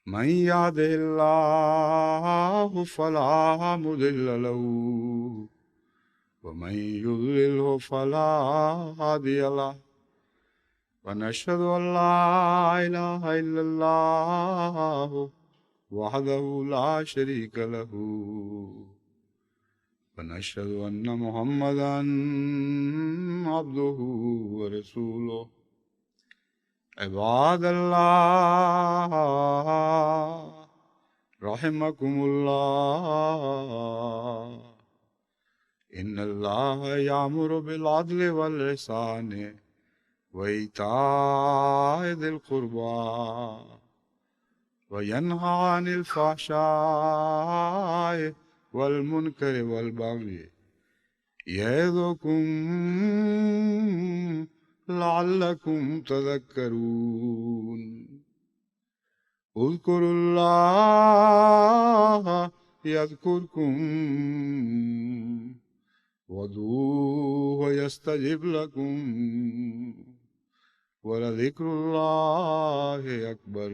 من يهده الله فلا مضل له ومن يضلله فلا هادي له ونشهد أن لا إله إلا الله وحده لا شريك له ونشهد أن محمدا عبده ورسوله عباد الله رحمكم الله إن الله يأمر بالعدل والإحسان وإيتاء ذي القربى وينهى عن الفحشاء والمنكر والبغي يعظكم لعلكم تذكرون اذكروا الله يذكركم وادعوه يستجب لكم ولذكر الله أكبر